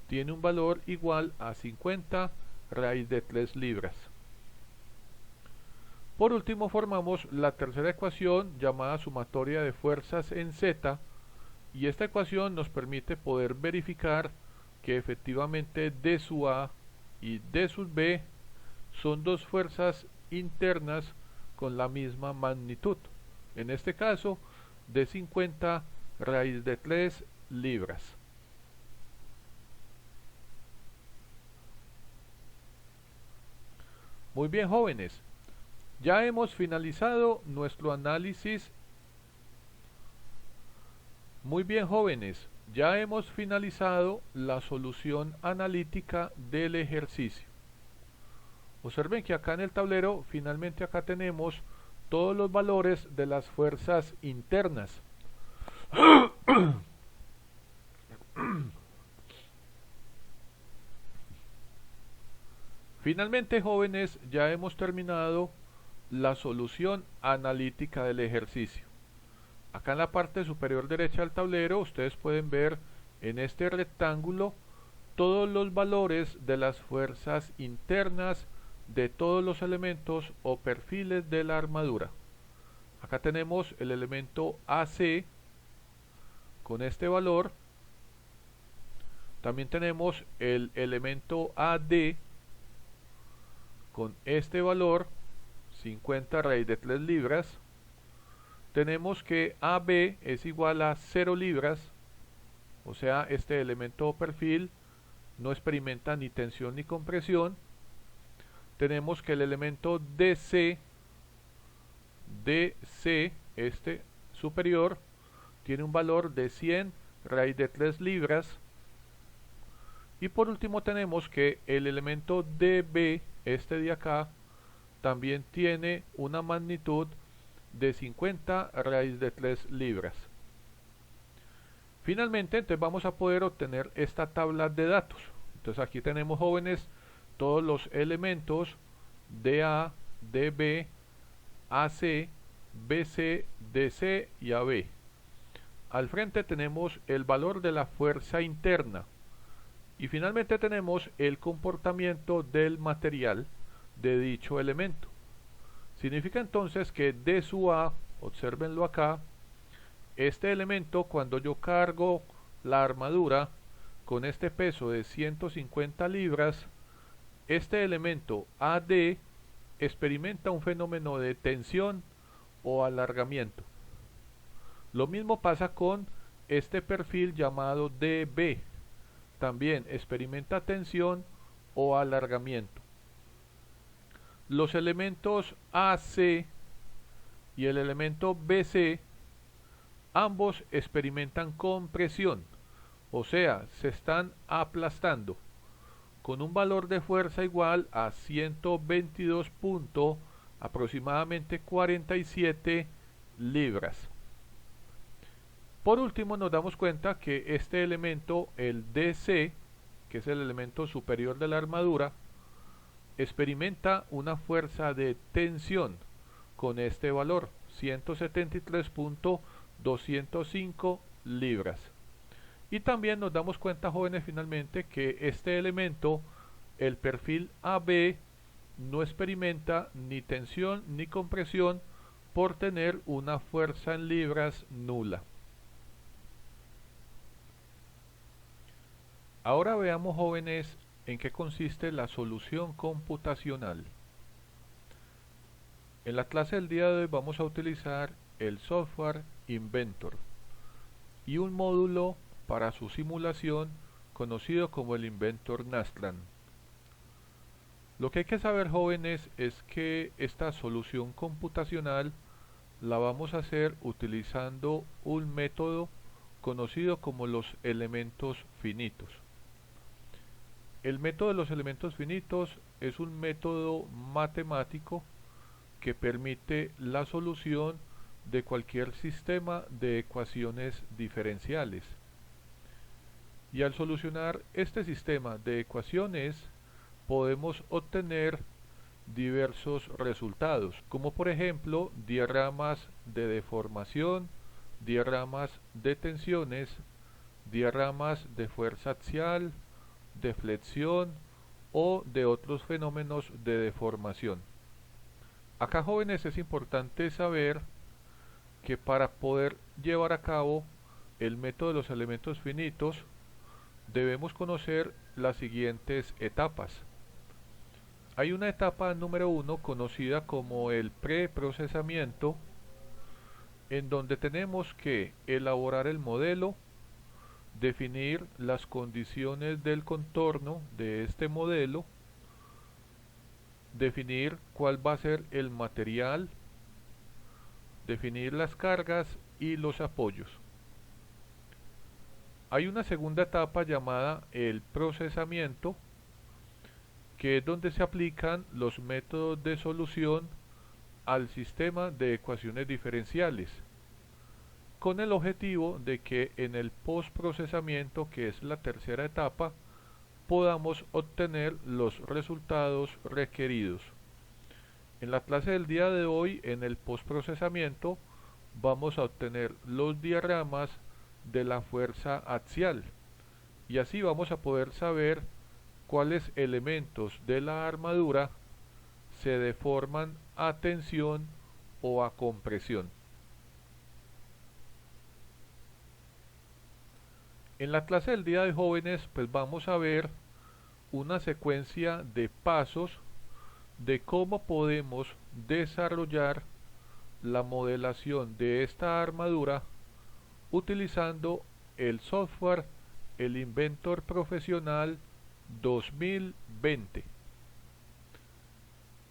B: tiene un valor igual a 50 raíz de 3 libras. Por último, formamos la tercera ecuación llamada sumatoria de fuerzas en Z, y esta ecuación nos permite poder verificar que efectivamente D sub A y D sub B son dos fuerzas internas con la misma magnitud. En este caso, de 50 raíz de 3 libras. Muy bien, jóvenes, ya hemos finalizado nuestro análisis. Muy bien, jóvenes, ya hemos finalizado la solución analítica del ejercicio. Observen que acá en el tablero, finalmente acá tenemos todos los valores de las fuerzas internas. Finalmente, jóvenes, ya hemos terminado la solución analítica del ejercicio. Acá en la parte superior derecha del tablero ustedes pueden ver en este rectángulo todos los valores de las fuerzas internas de todos los elementos o perfiles de la armadura. Acá tenemos el elemento AC con este valor. También tenemos el elemento AD con este valor, 50 raíz de 3 libras. Tenemos que AB es igual a 0 libras, o sea, este elemento o perfil no experimenta ni tensión ni compresión. Tenemos que el elemento DC, este superior, tiene un valor de 100 raíz de 3 libras. Y por último tenemos que el elemento DB, este de acá, también tiene una magnitud de 50 raíz de 3 libras. Finalmente, entonces vamos a poder obtener esta tabla de datos. Entonces aquí tenemos, jóvenes, todos los elementos DA, DB, AC, BC, DC y AB. Al frente tenemos el valor de la fuerza interna. Y finalmente tenemos el comportamiento del material de dicho elemento. Significa entonces que D sub A, obsérvenlo acá, este elemento, cuando yo cargo la armadura con este peso de 150 libras, este elemento AD experimenta un fenómeno de tensión o alargamiento. Lo mismo pasa con este perfil llamado DB, también experimenta tensión o alargamiento. Los elementos AC y el elemento BC, ambos experimentan compresión, o sea, se están aplastando con un valor de fuerza igual a 122 aproximadamente 47 libras. Por último, nos damos cuenta que este elemento, el DC, que es el elemento superior de la armadura, experimenta una fuerza de tensión con este valor, 173.205 libras. Y también nos damos cuenta, jóvenes, finalmente, que este elemento, el perfil AB, no experimenta ni tensión ni compresión por tener una fuerza en libras nula. Ahora veamos, jóvenes, en qué consiste la solución computacional. En la clase del día de hoy vamos a utilizar el software Inventor y un módulo para su simulación conocido como el Inventor Nastran. Lo que hay que saber, jóvenes, es que esta solución computacional la vamos a hacer utilizando un método conocido como los elementos finitos. El método de los elementos finitos es un método matemático que permite la solución de cualquier sistema de ecuaciones diferenciales. Y al solucionar este sistema de ecuaciones podemos obtener diversos resultados, como por ejemplo diagramas de deformación, diagramas de tensiones, diagramas de fuerza axial, de flexión o de otros fenómenos de deformación. Acá, jóvenes, es importante saber que para poder llevar a cabo el método de los elementos finitos debemos conocer las siguientes etapas. Hay una etapa número 1 conocida como el preprocesamiento, en donde tenemos que elaborar el modelo, definir las condiciones del contorno de este modelo, definir cuál va a ser el material, definir las cargas y los apoyos. Hay una segunda etapa llamada el procesamiento, que es donde se aplican los métodos de solución al sistema de ecuaciones diferenciales, con el objetivo de que en el postprocesamiento, que es la tercera etapa, podamos obtener los resultados requeridos. En la clase del día de hoy, en el postprocesamiento, vamos a obtener los diagramas de la fuerza axial y así vamos a poder saber cuáles elementos de la armadura se deforman a tensión o a compresión. En la clase del día de jóvenes, pues vamos a ver una secuencia de pasos de cómo podemos desarrollar la modelación de esta armadura utilizando el software el Inventor Profesional 2020.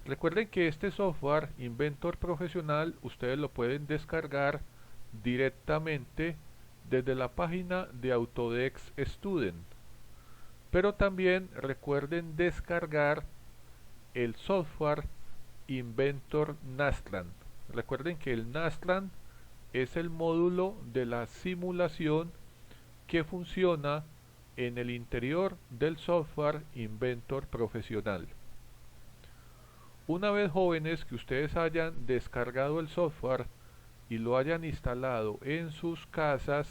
B: Recuerden que este software Inventor Profesional ustedes lo pueden descargar directamente desde la página de Autodesk Student, pero también recuerden descargar el software Inventor Nastran. Recuerden que el Nastran es el módulo de la simulación que funciona en el interior del software Inventor Profesional. Una vez, jóvenes, que ustedes hayan descargado el software y lo hayan instalado en sus casas,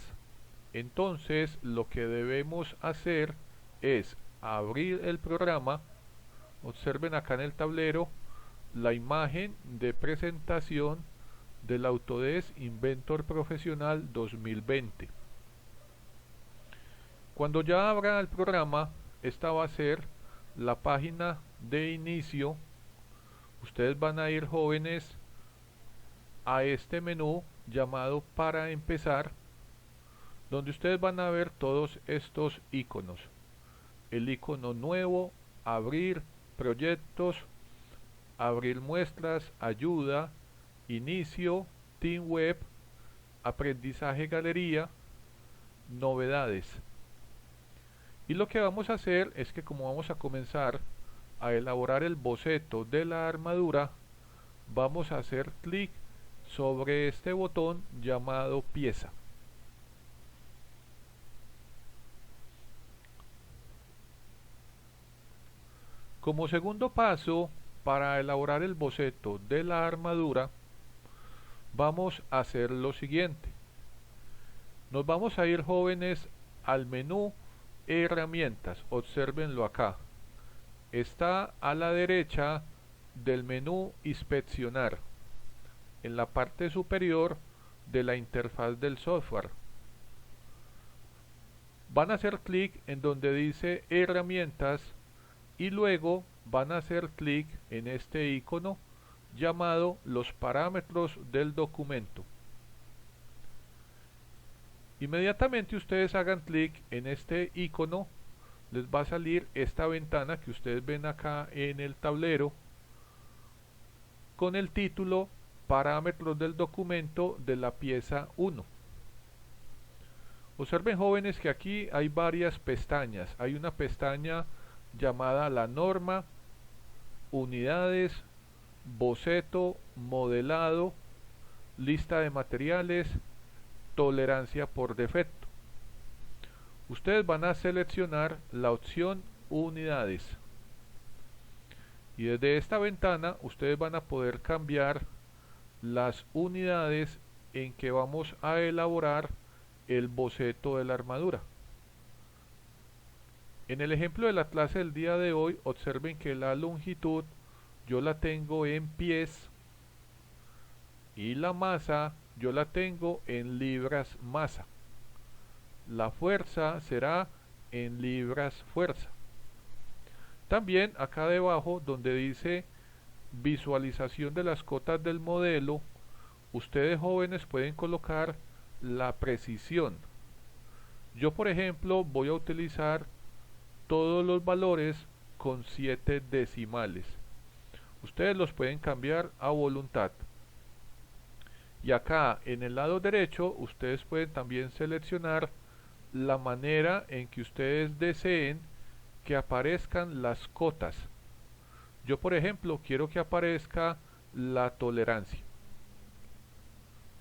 B: entonces lo que debemos hacer es abrir el programa. Observen acá en el tablero la imagen de presentación del Autodesk Inventor Profesional 2020. Cuando ya abran el programa, esta va a ser la página de inicio. Ustedes van a ir, jóvenes, a este menú llamado Para empezar, donde ustedes van a ver todos estos iconos. El icono nuevo, abrir, proyectos, abrir muestras, ayuda, inicio, Team Web, aprendizaje galería, novedades. Y lo que vamos a hacer es que, como vamos a comenzar a elaborar el boceto de la armadura, vamos a hacer clic sobre este botón llamado pieza. Como segundo paso, para elaborar el boceto de la armadura, vamos a hacer lo siguiente. Nos vamos a ir, jóvenes, al menú herramientas. Obsérvenlo acá. Está a la derecha del menú inspeccionar, en la parte superior de la interfaz del software. Van a hacer clic en donde dice herramientas y luego van a hacer clic en este icono llamado los parámetros del documento. Inmediatamente ustedes hagan clic en este icono, les va a salir esta ventana que ustedes ven acá en el tablero con el título Parámetros del documento de la pieza 1. Observen, jóvenes, que aquí hay varias pestañas. Hay una pestaña llamada la norma, unidades, boceto, modelado, lista de materiales, tolerancia por defecto. Ustedes van a seleccionar la opción unidades y desde esta ventana ustedes van a poder cambiar las unidades en que vamos a elaborar el boceto de la armadura. En el ejemplo de la clase del día de hoy, observen que la longitud yo la tengo en pies y la masa yo la tengo en libras masa. La fuerza será en libras fuerza. También acá debajo donde dice visualización de las cotas del modelo, ustedes jóvenes pueden colocar la precisión. Yo por ejemplo voy a utilizar todos los valores con 7 decimales. Ustedes los pueden cambiar a voluntad. Y acá en el lado derecho ustedes pueden también seleccionar la manera en que ustedes deseen que aparezcan las cotas. Yo por ejemplo quiero que aparezca la tolerancia.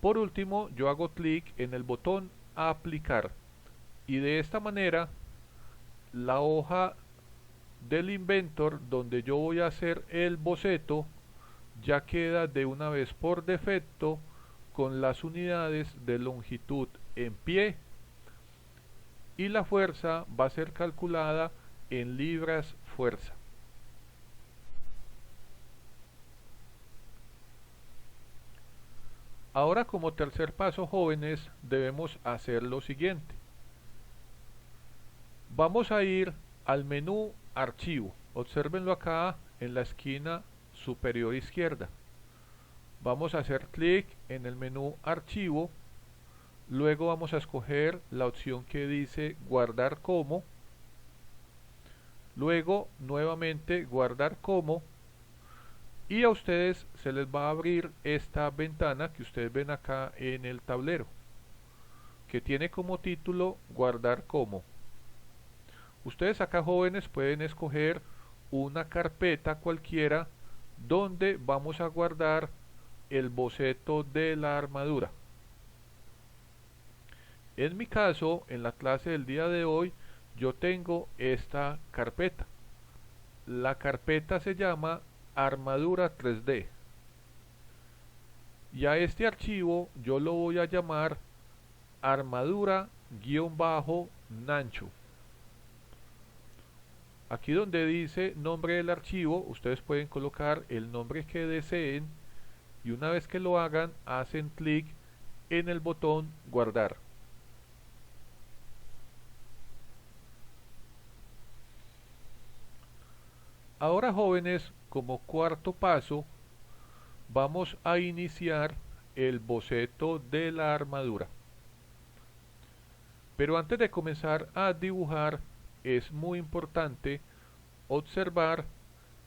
B: Por último yo hago clic en el botón aplicar y de esta manera la hoja del Inventor donde yo voy a hacer el boceto ya queda de una vez por defecto con las unidades de longitud en pie y la fuerza va a ser calculada en libras fuerza. Ahora como tercer paso, jóvenes, debemos hacer lo siguiente. Vamos a ir al menú archivo. Obsérvenlo acá en la esquina superior izquierda. Vamos a hacer clic en el menú archivo. Luego vamos a escoger la opción que dice guardar como. Luego nuevamente guardar como. Y a ustedes se les va a abrir esta ventana que ustedes ven acá en el tablero, que tiene como título guardar como. Ustedes acá, jóvenes, pueden escoger una carpeta cualquiera donde vamos a guardar el boceto de la armadura. En mi caso, en la clase del día de hoy, yo tengo esta carpeta. La carpeta se llama armadura 3D. Y a este archivo yo lo voy a llamar armadura-nancho. Aquí donde dice nombre del archivo, ustedes pueden colocar el nombre que deseen y una vez que lo hagan, hacen clic en el botón guardar. Ahora, jóvenes, como cuarto paso, vamos a iniciar el boceto de la armadura. Pero antes de comenzar a dibujar, es muy importante observar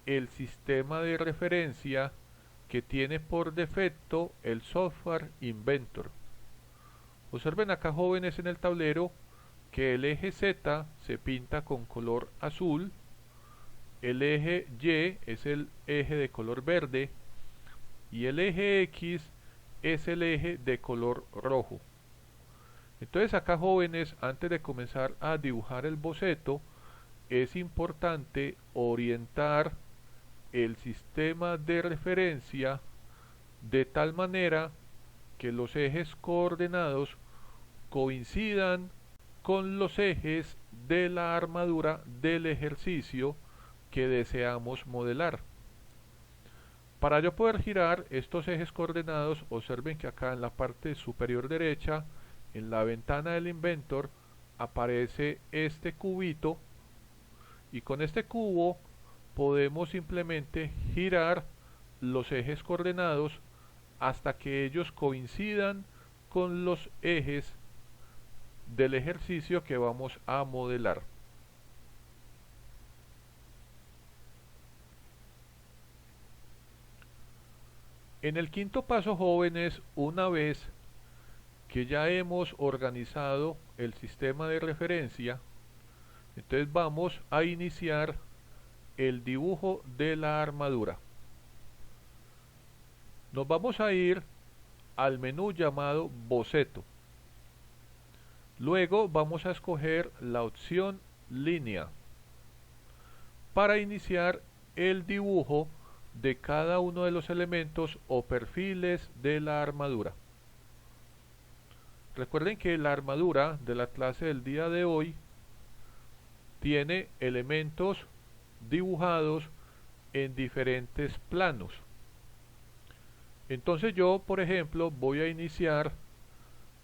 B: el sistema de referencia que tiene por defecto el software Inventor. Observen acá, jóvenes, en el tablero que el eje Z se pinta con color azul, el eje Y es el eje de color verde y el eje X es el eje de color rojo. Entonces acá, jóvenes, antes de comenzar a dibujar el boceto, es importante orientar el sistema de referencia de tal manera que los ejes coordenados coincidan con los ejes de la armadura del ejercicio que deseamos modelar. Para yo poder girar estos ejes coordenados, observen que acá en la parte superior derecha, en la ventana del Inventor, aparece este cubito y con este cubo podemos simplemente girar los ejes coordenados hasta que ellos coincidan con los ejes del ejercicio que vamos a modelar. En el quinto paso, jóvenes, una vez que ya hemos organizado el sistema de referencia, entonces vamos a iniciar el dibujo de la armadura. Nos vamos a ir al menú llamado boceto. Luego vamos a escoger la opción línea para iniciar el dibujo de cada uno de los elementos o perfiles de la armadura. Recuerden que la armadura de la clase del día de hoy tiene elementos dibujados en diferentes planos. Entonces yo, por ejemplo, voy a iniciar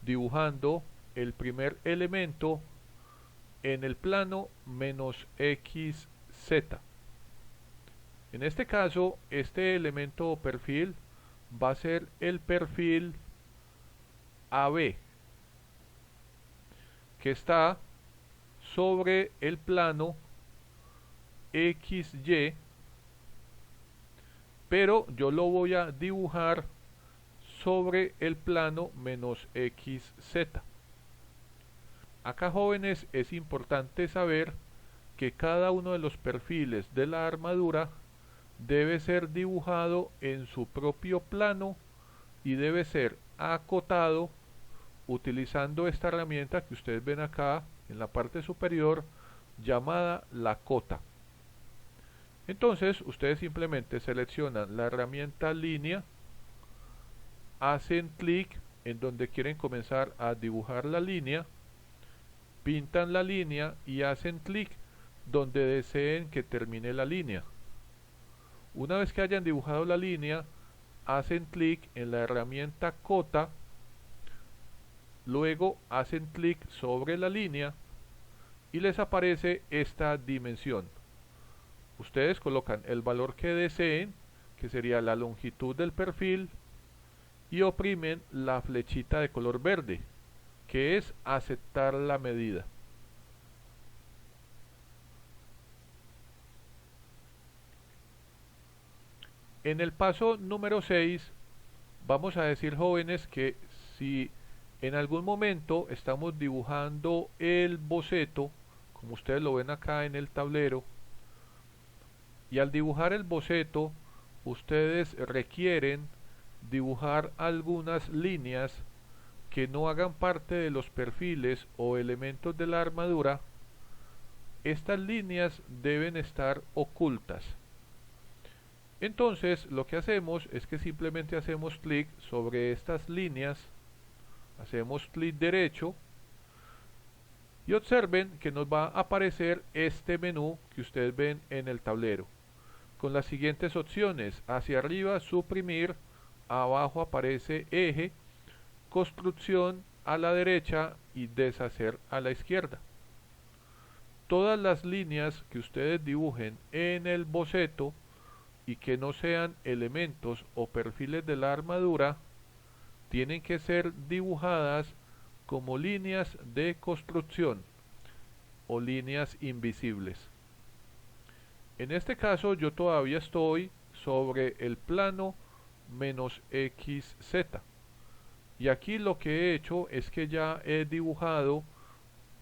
B: dibujando el primer elemento en el plano -xz. En este caso, este elemento o perfil va a ser el perfil AB, que está sobre el plano XY, pero yo lo voy a dibujar sobre el plano -xz. Acá, jóvenes, es importante saber que cada uno de los perfiles de la armadura debe ser dibujado en su propio plano y debe ser acotado utilizando esta herramienta que ustedes ven acá en la parte superior, llamada la cota. Entonces ustedes simplemente seleccionan la herramienta línea, hacen clic en donde quieren comenzar a dibujar la línea, pintan la línea y hacen clic donde deseen que termine la línea. Una vez que hayan dibujado la línea, hacen clic en la herramienta cota, luego hacen clic sobre la línea y les aparece esta dimensión. Ustedes colocan el valor que deseen, que sería la longitud del perfil, y oprimen la flechita de color verde, que es aceptar la medida. En el paso número 6 vamos a decir, jóvenes, que si en algún momento estamos dibujando el boceto, como ustedes lo ven acá en el tablero, y al dibujar el boceto ustedes requieren dibujar algunas líneas que no hagan parte de los perfiles o elementos de la armadura, estas líneas deben estar ocultas. Entonces lo que hacemos es que simplemente hacemos clic sobre estas líneas, hacemos clic derecho y observen que nos va a aparecer este menú que ustedes ven en el tablero con las siguientes opciones: hacia arriba suprimir, abajo aparece eje, construcción a la derecha y deshacer a la izquierda. Todas las líneas que ustedes dibujen en el boceto y que no sean elementos o perfiles de la armadura tienen que ser dibujadas como líneas de construcción o líneas invisibles. En este caso yo todavía estoy sobre el plano -xz y aquí lo que he hecho es que ya he dibujado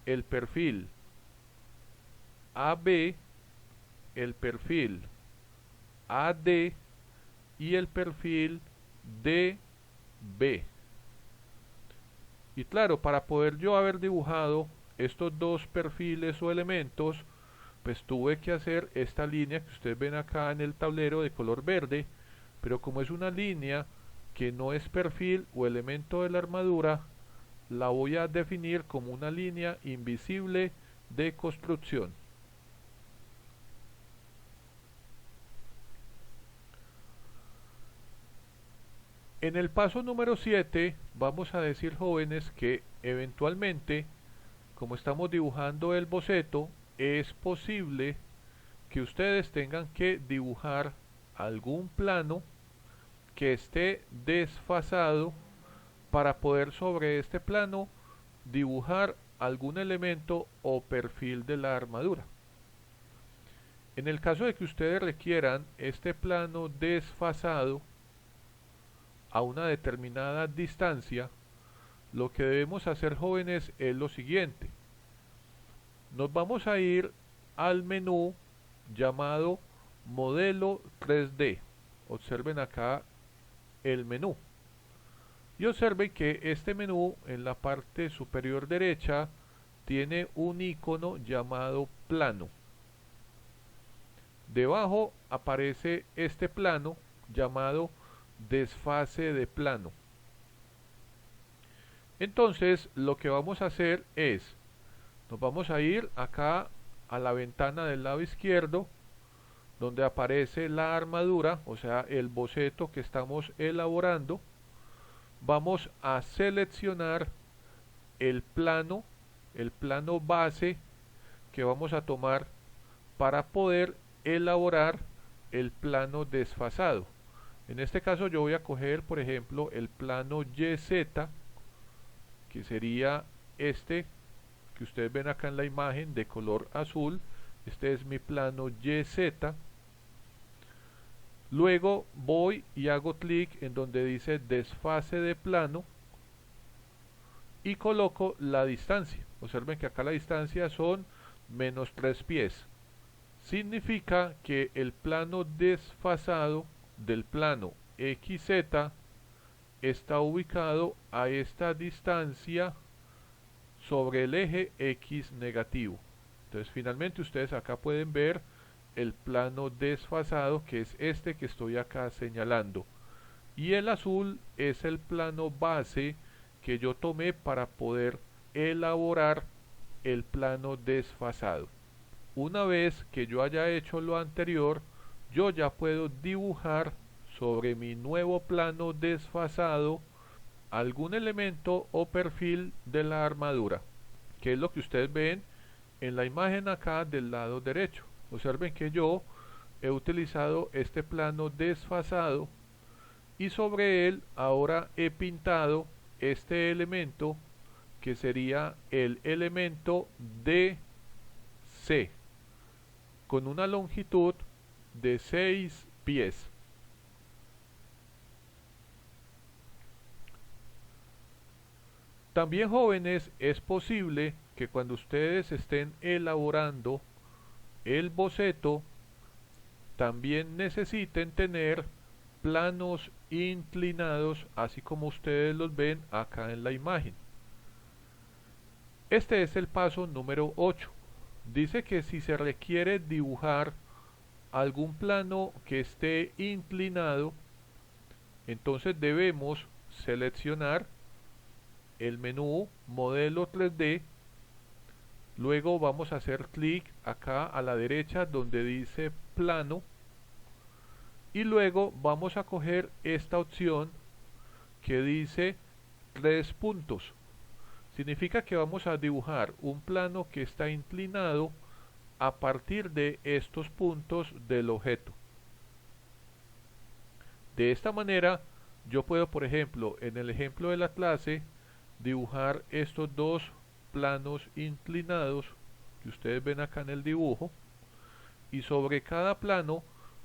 B: el perfil AB, el perfil AD y el perfil DB. Y claro, para poder yo haber dibujado estos dos perfiles o elementos, pues tuve que hacer esta línea que ustedes ven acá en el tablero de color verde, pero como es una línea que no es perfil o elemento de la armadura, la voy a definir como una línea invisible de construcción. En el paso número 7 vamos a decir, jóvenes, que eventualmente, como estamos dibujando el boceto, es posible que ustedes tengan que dibujar algún plano que esté desfasado para poder sobre este plano dibujar algún elemento o perfil de la armadura. En el caso de que ustedes requieran este plano desfasado a una determinada distancia, lo que debemos hacer, jóvenes, es lo siguiente: nos vamos a ir al menú llamado modelo 3D. Observen acá el menú y observen que este menú en la parte superior derecha tiene un icono llamado plano. Debajo aparece este plano llamado desfase de plano. Entonces lo que vamos a hacer es, nos vamos a ir acá a la ventana del lado izquierdo donde aparece la armadura, o sea, el boceto que estamos elaborando. Vamos a seleccionar el plano base que vamos a tomar para poder elaborar el plano desfasado. En este caso yo voy a coger, por ejemplo, el plano YZ, que sería este que ustedes ven acá en la imagen de color azul. Este es mi plano YZ. Luego voy y hago clic en donde dice desfase de plano y coloco la distancia. Observen que acá la distancia son menos 3 pies. Significa que el plano desfasado del plano XZ está ubicado a esta distancia sobre el eje X negativo. Entonces finalmente ustedes acá pueden ver el plano desfasado, que es este que estoy acá señalando, y el azul es el plano base que yo tomé para poder elaborar el plano desfasado. Una vez que yo haya hecho lo anterior, yo ya puedo dibujar sobre mi nuevo plano desfasado algún elemento o perfil de la armadura, que es lo que ustedes ven en la imagen acá del lado derecho. Observen que yo he utilizado este plano desfasado y sobre él ahora he pintado este elemento que sería el elemento DC con una longitud de 6 pies. También, jóvenes, es posible que cuando ustedes estén elaborando el boceto también necesiten tener planos inclinados, así como ustedes los ven acá en la imagen. Este es el paso número 8. Dice que si se requiere dibujar algún plano que esté inclinado, entonces debemos seleccionar el menú modelo 3D. Luego vamos a hacer clic acá a la derecha donde dice plano y luego vamos a coger esta opción que dice 3 puntos. Significa que vamos a dibujar un plano que está inclinado a partir de estos puntos del objeto. De esta manera yo puedo, por ejemplo, en el ejemplo de la clase, dibujar estos dos planos inclinados que ustedes ven acá en el dibujo, y sobre cada plano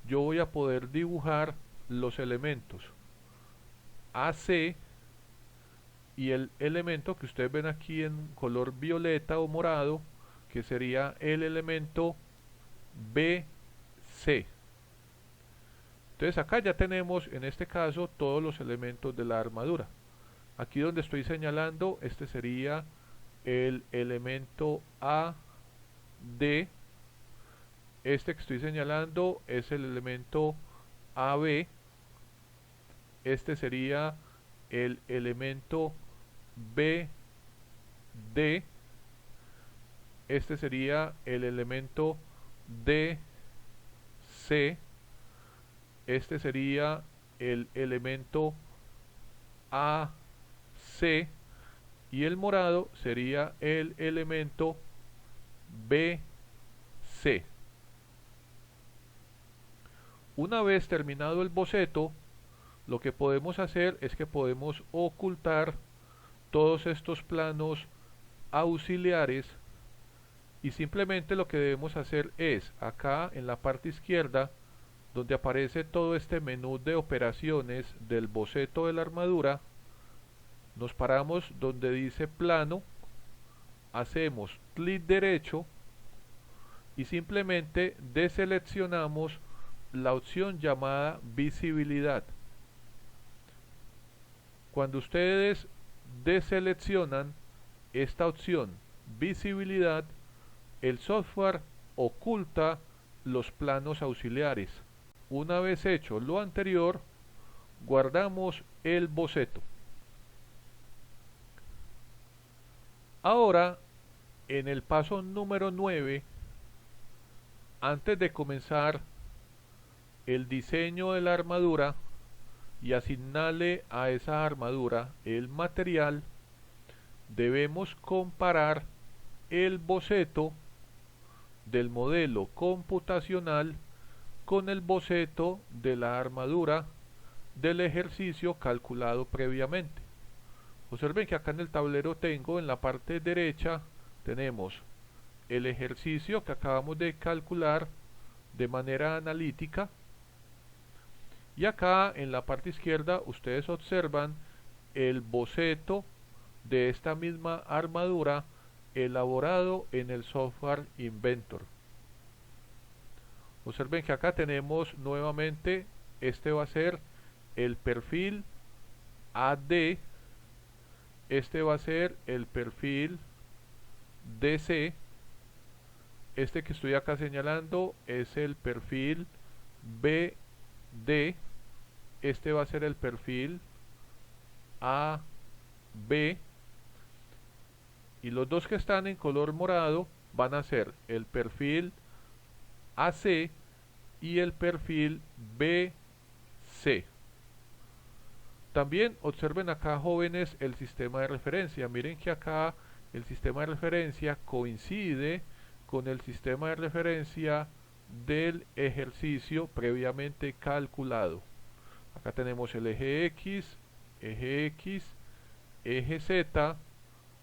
B: yo voy a poder dibujar los elementos AC y el elemento que ustedes ven aquí en color violeta o morado, que sería el elemento BC. Entonces acá ya tenemos en este caso todos los elementos de la armadura. Aquí donde estoy señalando, este sería el elemento AD. Este que estoy señalando es el elemento AB. Este sería el elemento BD. Este sería el elemento DC. Este sería el elemento AC y el morado sería el elemento BC. Una vez terminado el boceto, lo que podemos hacer es que podemos ocultar todos estos planos auxiliares y simplemente lo que debemos hacer es acá en la parte izquierda donde aparece todo este menú de operaciones del boceto de la armadura, nos paramos donde dice plano, hacemos clic derecho y simplemente deseleccionamos la opción llamada visibilidad. Cuando ustedes deseleccionan esta opción visibilidad, el software oculta los planos auxiliares. Una vez hecho lo anterior, guardamos el boceto. Ahora, en el paso número 9, antes de comenzar el diseño de la armadura y asignarle a esa armadura el material, debemos comparar el boceto del modelo computacional con el boceto de la armadura del ejercicio calculado previamente. Observen que acá en el tablero tengo, en la parte derecha tenemos el ejercicio que acabamos de calcular de manera analítica, y acá en la parte izquierda ustedes observan el boceto de esta misma armadura elaborado en el software Inventor. Observen que acá tenemos nuevamente, este va a ser el perfil AD, este va a ser el perfil DC, este que estoy acá señalando es el perfil BD, este va a ser el perfil AB, y los dos que están en color morado van a ser el perfil AC y el perfil BC. También observen acá, jóvenes, el sistema de referencia. Miren que acá el sistema de referencia coincide con el sistema de referencia del ejercicio previamente calculado. Acá tenemos el eje X, eje Z,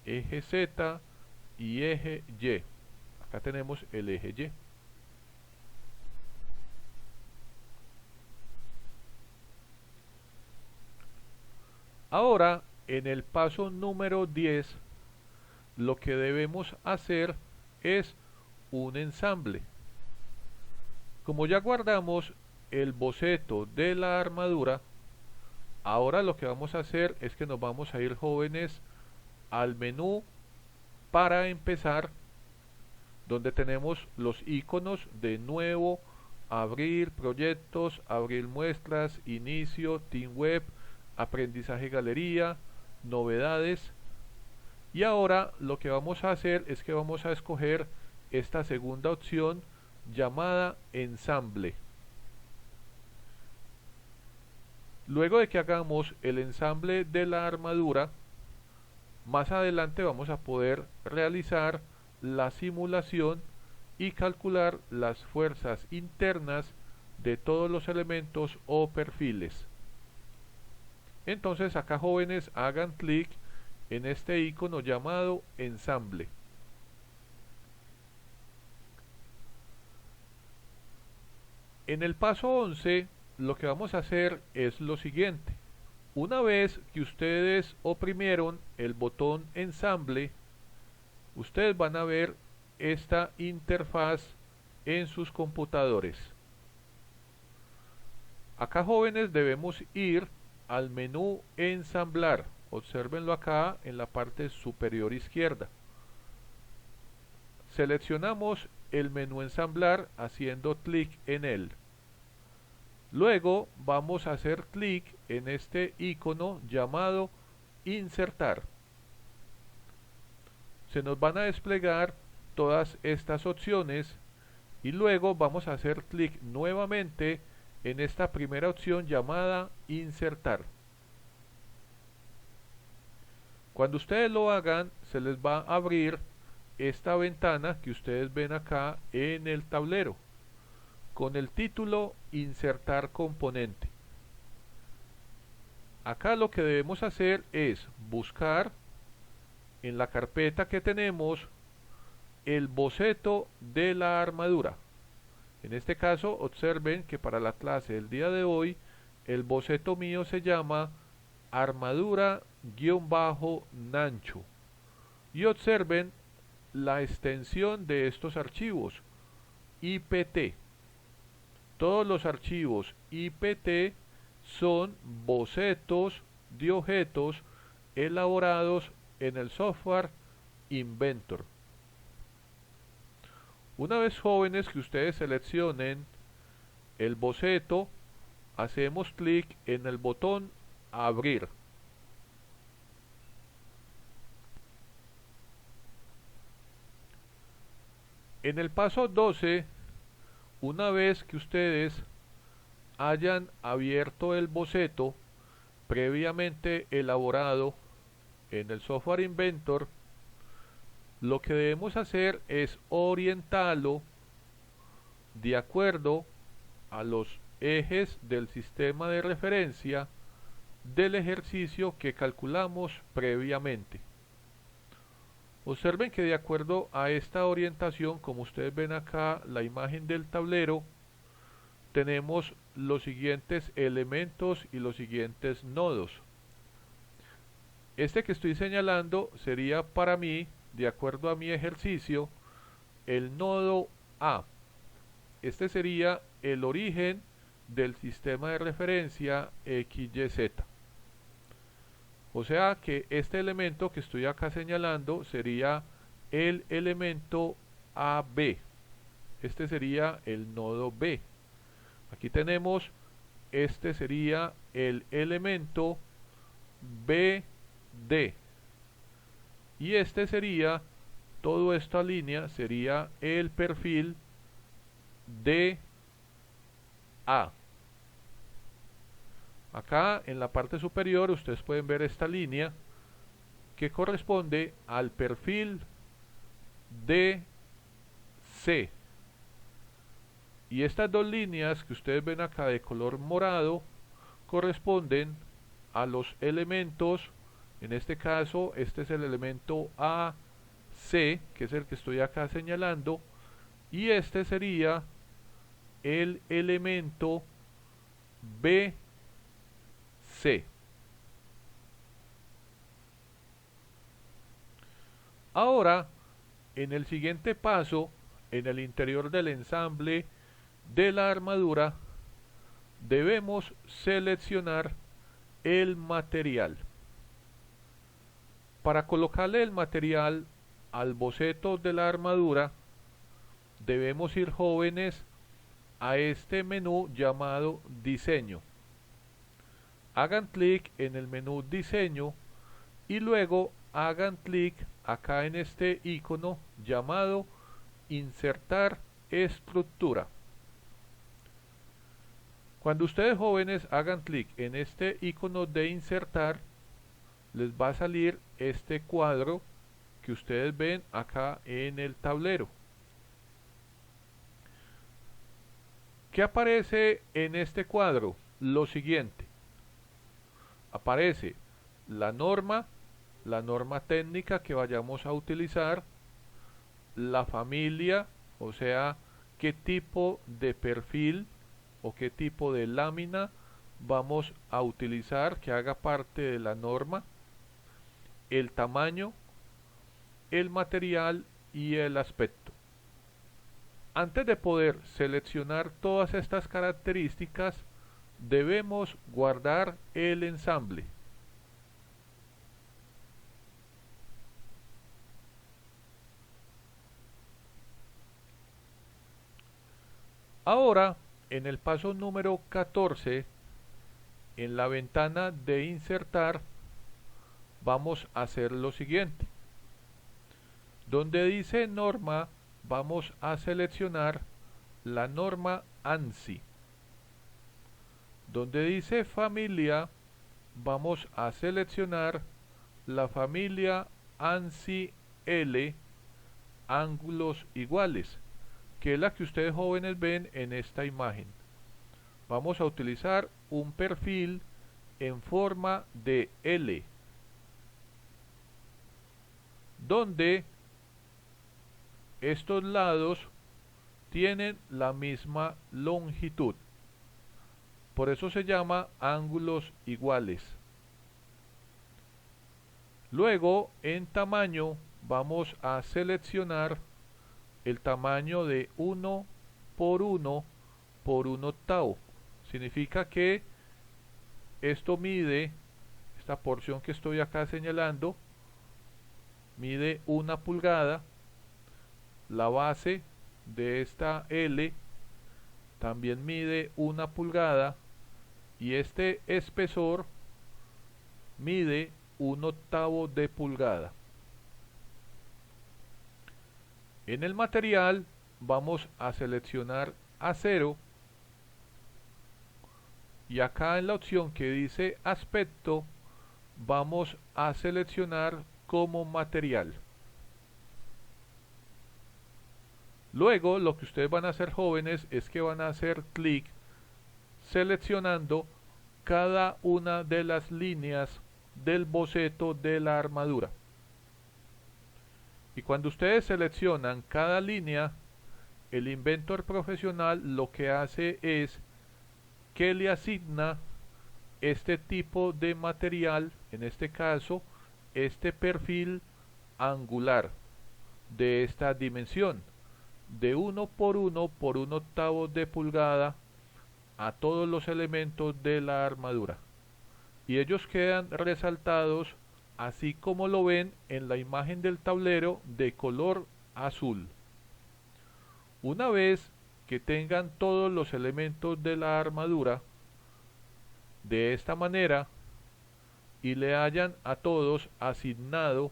B: eje Z y eje Y. Acá tenemos el eje Y. Ahora, en el paso número 10, lo que debemos hacer es un ensamble. Como ya guardamos el boceto de la armadura, ahora lo que vamos a hacer es que nos vamos a ir, jóvenes, al menú para empezar, donde tenemos los iconos de nuevo, abrir proyectos, abrir muestras, inicio, Team Web, aprendizaje galería, novedades. Y ahora lo que vamos a hacer es que vamos a escoger esta segunda opción llamada ensamble. Luego de que hagamos el ensamble de la armadura, más adelante vamos a poder realizar la simulación y calcular las fuerzas internas de todos los elementos o perfiles. Entonces acá, jóvenes, hagan clic en este icono llamado ensamble. En el paso 11 lo que vamos a hacer es lo siguiente. Una vez que ustedes oprimieron el botón ensamble, ustedes van a ver esta interfaz en sus computadores. Acá, jóvenes, debemos ir al menú ensamblar. Obsérvenlo acá en la parte superior izquierda. Seleccionamos el menú ensamblar haciendo clic en él. Luego vamos a hacer clic en este icono llamado insertar. Se nos van a desplegar todas estas opciones y luego vamos a hacer clic nuevamente en esta primera opción llamada insertar. Cuando ustedes lo hagan, se les va a abrir esta ventana que ustedes ven acá en el tablero con el título insertar componente. Acá lo que debemos hacer es buscar en la carpeta que tenemos el boceto de la armadura. En este caso, observen que para la clase del día de hoy el boceto mío se llama armadura-nancho, y observen la extensión de estos archivos IPT. Todos los archivos IPT son bocetos de objetos elaborados en el software Inventor. Una vez, jóvenes, que ustedes seleccionen el boceto, hacemos clic en el botón abrir. En el paso 12 Una vez que ustedes hayan abierto el boceto previamente elaborado en el Software Inventor, lo que debemos hacer es orientarlo de acuerdo a los ejes del sistema de referencia del ejercicio que calculamos previamente. Observen que de acuerdo a esta orientación, como ustedes ven acá la imagen del tablero, tenemos los siguientes elementos y los siguientes nodos. Este que estoy señalando sería para mí, de acuerdo a mi ejercicio, el nodo A. Este sería el origen del sistema de referencia XYZ. O sea que este elemento que estoy acá señalando sería el elemento AB. Este sería el nodo B. Aquí tenemos, este sería el elemento BD. Y este sería, toda esta línea sería el perfil DA. Acá en la parte superior ustedes pueden ver esta línea que corresponde al perfil DC. Y estas dos líneas que ustedes ven acá de color morado corresponden a los elementos, en este caso este es el elemento AC, que es el que estoy acá señalando, y este sería el elemento BC. Ahora, en el siguiente paso, en el interior del ensamble de la armadura, debemos seleccionar el material. Para colocarle el material al boceto de la armadura, debemos ir, jóvenes, a este menú llamado Diseño. Hagan clic en el menú Diseño y luego hagan clic acá en este icono llamado Insertar estructura. Cuando ustedes, jóvenes, hagan clic en este icono de insertar, les va a salir este cuadro que ustedes ven acá en el tablero. ¿Qué aparece en este cuadro? Lo siguiente: aparece la norma técnica que vayamos a utilizar, la familia, o sea, qué tipo de perfil o qué tipo de lámina vamos a utilizar que haga parte de la norma, el tamaño, el material y el aspecto. Antes de poder seleccionar todas estas características, debemos guardar el ensamble. Ahora, en el paso número 14, en la ventana de insertar, vamos a hacer lo siguiente. Donde dice norma, vamos a seleccionar la norma ANSI. Donde dice familia, vamos a seleccionar la familia ANSI L ángulos iguales, que es la que ustedes, jóvenes, ven en esta imagen. Vamos a utilizar un perfil en forma de L, donde estos lados tienen la misma longitud. Por eso se llama ángulos iguales. Luego, en tamaño, vamos a seleccionar el tamaño de 1 por 1 por 1 octavo. Significa que esto mide, esta porción que estoy acá señalando, mide 1 pulgada. La base de esta L también mide 1 pulgada y este espesor mide 1 octavo de pulgada. En el material vamos a seleccionar a 0 y acá en la opción que dice aspecto vamos a seleccionar como material. Luego lo que ustedes van a hacer, jóvenes, es que van a hacer clic seleccionando cada una de las líneas del boceto de la armadura. Y cuando ustedes seleccionan cada línea, el Inventor profesional lo que hace es que le asigna este tipo de material, en este caso, este perfil angular de esta dimensión, de 1 por 1 por 1/8 de pulgada a todos los elementos de la armadura. Y ellos quedan resaltados así como lo ven en la imagen del tablero de color azul. Una vez que tengan todos los elementos de la armadura de esta manera y le hayan a todos asignado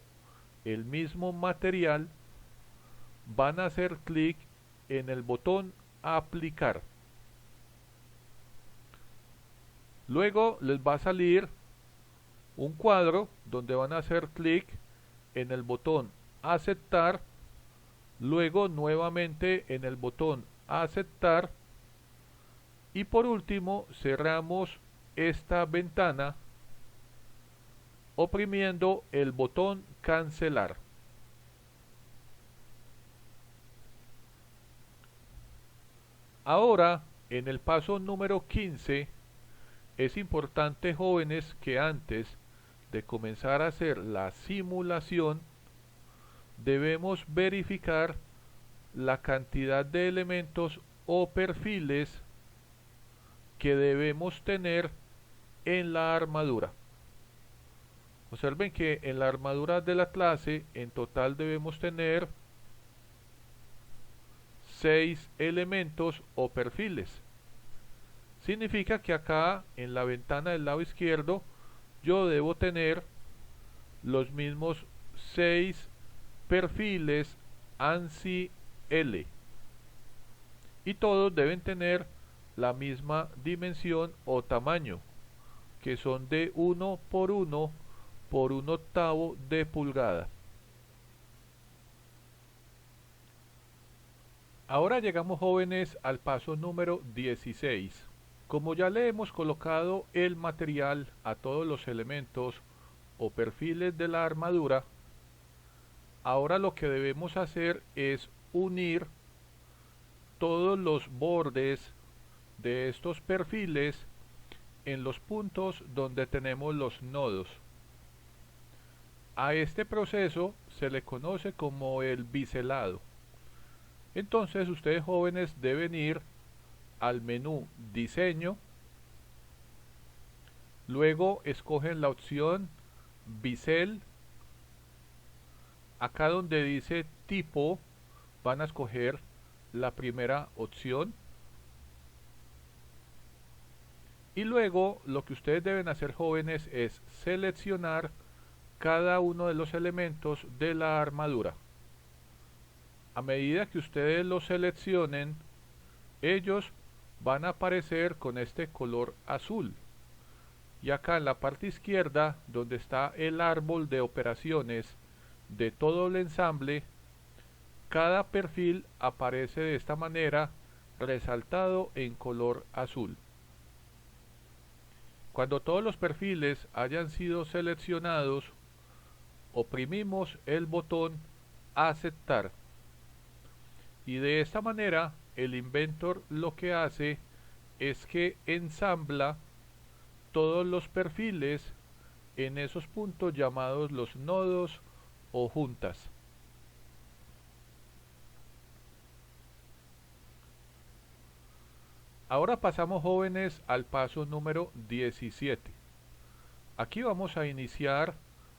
B: el mismo material, van a hacer clic en el botón aplicar. Luego les va a salir un cuadro donde van a hacer clic en el botón aceptar, luego nuevamente en el botón aceptar y por último cerramos esta ventana oprimiendo el botón cancelar. Ahora en el paso número 15 es importante, jóvenes, que antes de comenzar a hacer la simulación debemos verificar la cantidad de elementos o perfiles que debemos tener en la armadura. Observen que en la armadura de la clase en total debemos tener 6 elementos o perfiles. Significa que acá en la ventana del lado izquierdo yo debo tener los mismos 6 perfiles ANSI L y todos deben tener la misma dimensión o tamaño, que son de 1 por 1 por 1/8 de pulgada. Ahora llegamos, jóvenes, al paso número 16. Como ya le hemos colocado el material a todos los elementos o perfiles de la armadura, ahora lo que debemos hacer es unir todos los bordes de estos perfiles en los puntos donde tenemos los nodos. A este proceso se le conoce como el biselado. Entonces ustedes, jóvenes, deben ir al menú diseño, luego escogen la opción bisel, acá donde dice tipo van a escoger la primera opción y luego lo que ustedes deben hacer, jóvenes, es seleccionar cada uno de los elementos de la armadura. A medida que ustedes los seleccionen, ellos van a aparecer con este color azul y acá en la parte izquierda, donde está el árbol de operaciones de todo el ensamble, cada perfil aparece de esta manera resaltado en color azul. Cuando todos los perfiles hayan sido seleccionados, oprimimos el botón aceptar y de esta manera el Inventor lo que hace es que ensambla todos los perfiles en esos puntos llamados los nodos o juntas. Ahora pasamos, jóvenes, al paso número 17. Aquí vamos a iniciar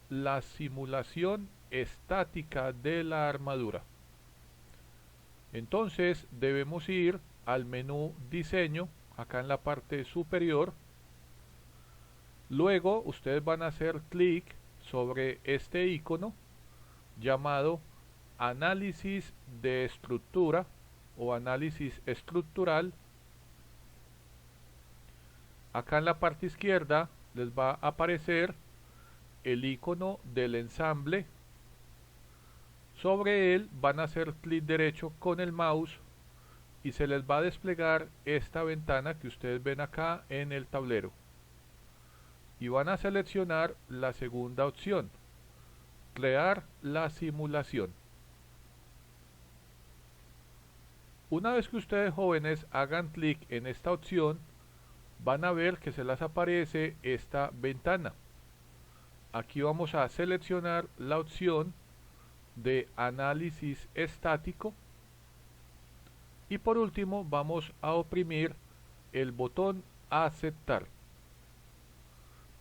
B: la simulación estática de la armadura. Entonces debemos ir al menú diseño, acá en la parte superior. Luego ustedes van a hacer clic sobre este icono llamado análisis de estructura o análisis estructural. Acá en la parte izquierda les va a aparecer el icono del ensamble. Sobre él van a hacer clic derecho con el mouse y se les va a desplegar esta ventana que ustedes ven acá en el tablero. Y van a seleccionar la segunda opción, crear la simulación. Una vez que ustedes jóvenes hagan clic en esta opción, van a ver que se les aparece esta ventana. Aquí vamos a seleccionar la opción de análisis estático y por último vamos a oprimir el botón aceptar.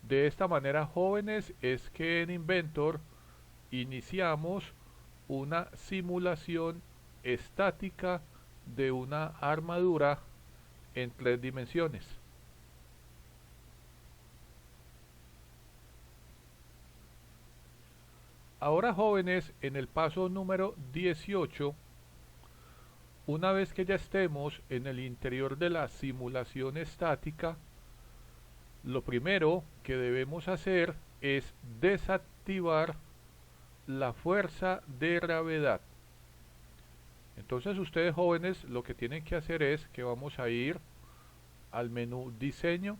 B: De esta manera, jóvenes, es que en Inventor iniciamos una simulación estática de una armadura en 3 dimensiones. Ahora, jóvenes, en el paso número 18, una vez que ya estemos en el interior de la simulación estática, lo primero que debemos hacer es desactivar la fuerza de gravedad. Entonces ustedes jóvenes lo que tienen que hacer es que vamos a ir al menú diseño,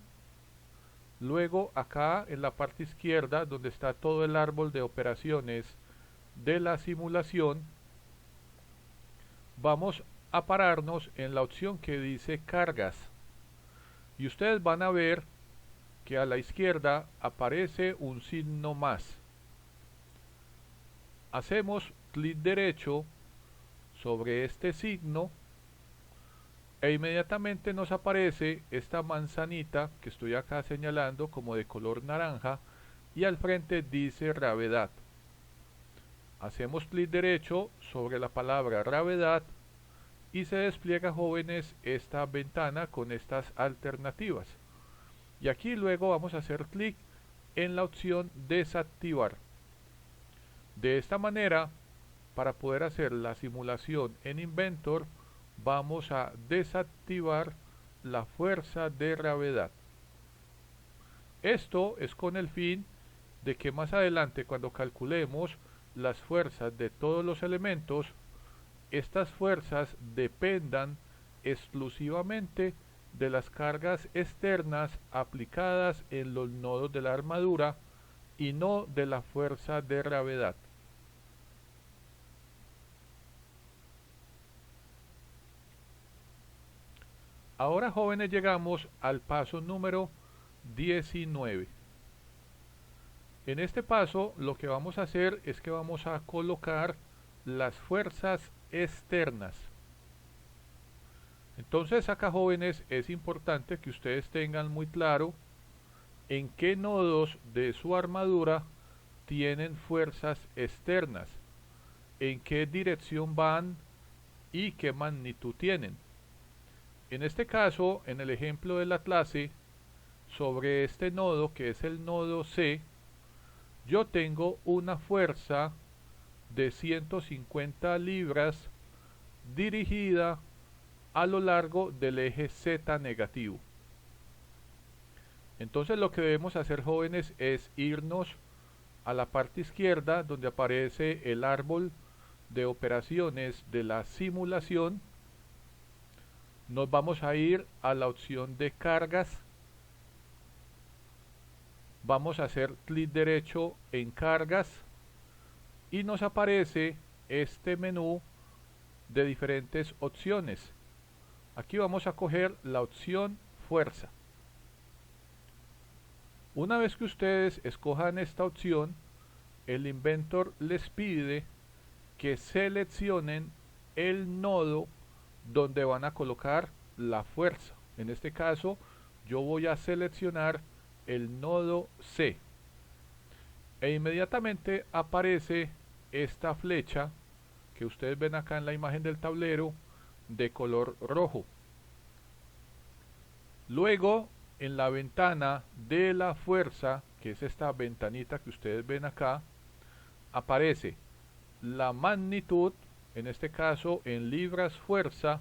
B: luego acá en la parte izquierda donde está todo el árbol de operaciones de la simulación, vamos a pararnos en la opción que dice cargas y ustedes van a ver que a la izquierda aparece un signo más. Hacemos clic derecho sobre este signo e inmediatamente nos aparece esta manzanita que estoy acá señalando como de color naranja y al frente dice gravedad. Hacemos clic derecho sobre la palabra gravedad y se despliega, jóvenes, esta ventana con estas alternativas. Y aquí luego vamos a hacer clic en la opción desactivar. De esta manera, para poder hacer la simulación en Inventor, vamos a desactivar la fuerza de gravedad. Esto es con el fin de que más adelante, cuando calculemos las fuerzas de todos los elementos, estas fuerzas dependan exclusivamente de las cargas externas aplicadas en los nodos de la armadura y no de la fuerza de gravedad. Ahora, jóvenes, llegamos al paso número 19. En este paso lo que vamos a hacer es que vamos a colocar las fuerzas externas. Entonces acá, jóvenes, es importante que ustedes tengan muy claro en qué nodos de su armadura tienen fuerzas externas, en qué dirección van y qué magnitud tienen. En este caso, en el ejemplo de la clase, sobre este nodo que es el nodo C, yo tengo una fuerza de 150 libras dirigida a lo largo del eje Z negativo. Entonces lo que debemos hacer, jóvenes, es irnos a la parte izquierda donde aparece el árbol de operaciones de la simulación. Nos vamos a ir a la opción de cargas. Vamos a hacer clic derecho en cargas y nos aparece este menú de diferentes opciones. Aquí vamos a coger la opción fuerza. Una vez que ustedes escojan esta opción, el Inventor les pide que seleccionen el nodo donde van a colocar la fuerza. En este caso, yo voy a seleccionar el nodo C. E inmediatamente aparece esta flecha que ustedes ven acá en la imagen del tablero de color rojo. Luego, en la ventana de la fuerza, que es esta ventanita que ustedes ven acá, aparece la magnitud, en este caso en libras fuerza,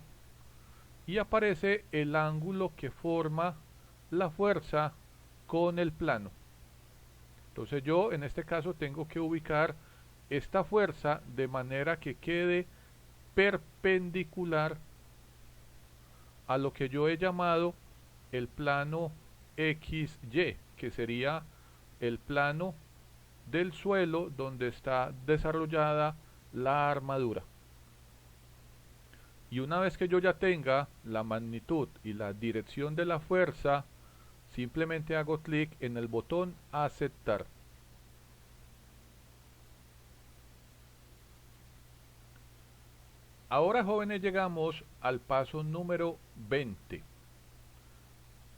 B: y aparece el ángulo que forma la fuerza con el plano. Entonces yo en este caso tengo que ubicar esta fuerza de manera que quede perpendicular a lo que yo he llamado el plano XY, que sería el plano del suelo donde está desarrollada la armadura. Y una vez que yo ya tenga la magnitud y la dirección de la fuerza, simplemente hago clic en el botón aceptar. Ahora, jóvenes, llegamos al paso número 20.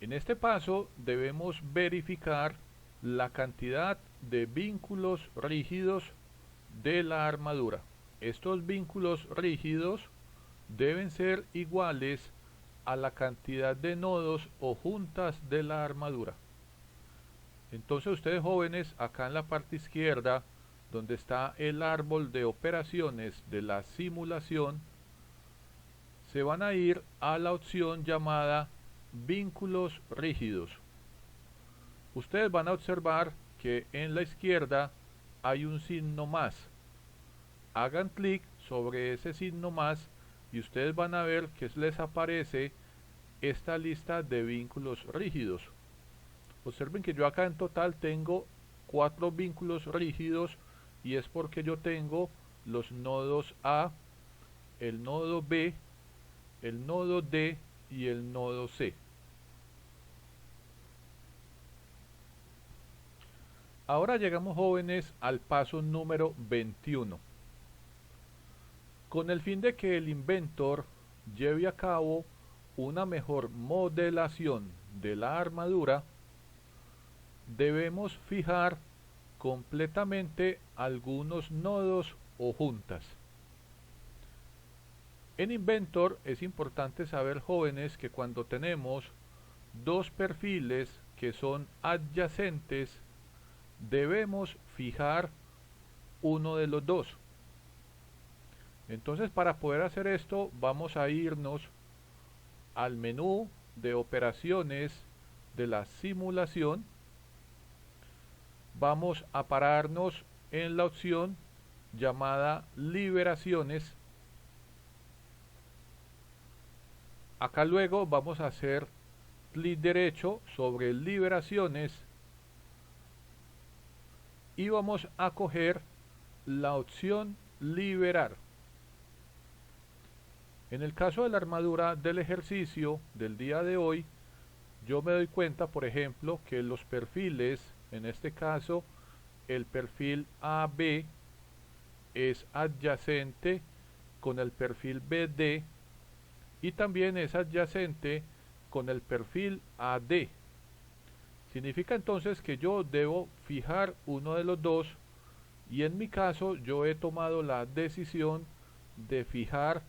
B: En este paso debemos verificar la cantidad de vínculos rígidos de la armadura. Estos vínculos rígidos deben ser iguales a la cantidad de nodos o juntas de la armadura. Entonces ustedes, jóvenes, acá en la parte izquierda, donde está el árbol de operaciones de la simulación, se van a ir a la opción llamada vínculos rígidos. Ustedes van a observar que en la izquierda hay un signo más. Hagan clic sobre ese signo más y ustedes van a ver que les aparece esta lista de vínculos rígidos. Observen que yo acá en total tengo 4 vínculos rígidos, y es porque yo tengo los nodos A, el nodo B, el nodo D y el nodo C. Ahora llegamos, jóvenes, al paso número 21. Con el fin de que el inventor lleve a cabo una mejor modelación de la armadura, debemos fijar completamente algunos nodos o juntas. En Inventor es importante saber, jóvenes, que cuando tenemos dos perfiles que son adyacentes, debemos fijar uno de los dos. Entonces, para poder hacer esto, vamos a irnos al menú de operaciones de la simulación. Vamos a pararnos en la opción llamada liberaciones. Acá luego vamos a hacer clic derecho sobre liberaciones y vamos a coger la opción liberar. En el caso de la armadura del ejercicio del día de hoy, yo me doy cuenta, por ejemplo, que los perfiles, en este caso el perfil AB es adyacente con el perfil BD y también es adyacente con el perfil AD. Significa entonces que yo debo fijar uno de los dos, y en mi caso yo he tomado la decisión de fijar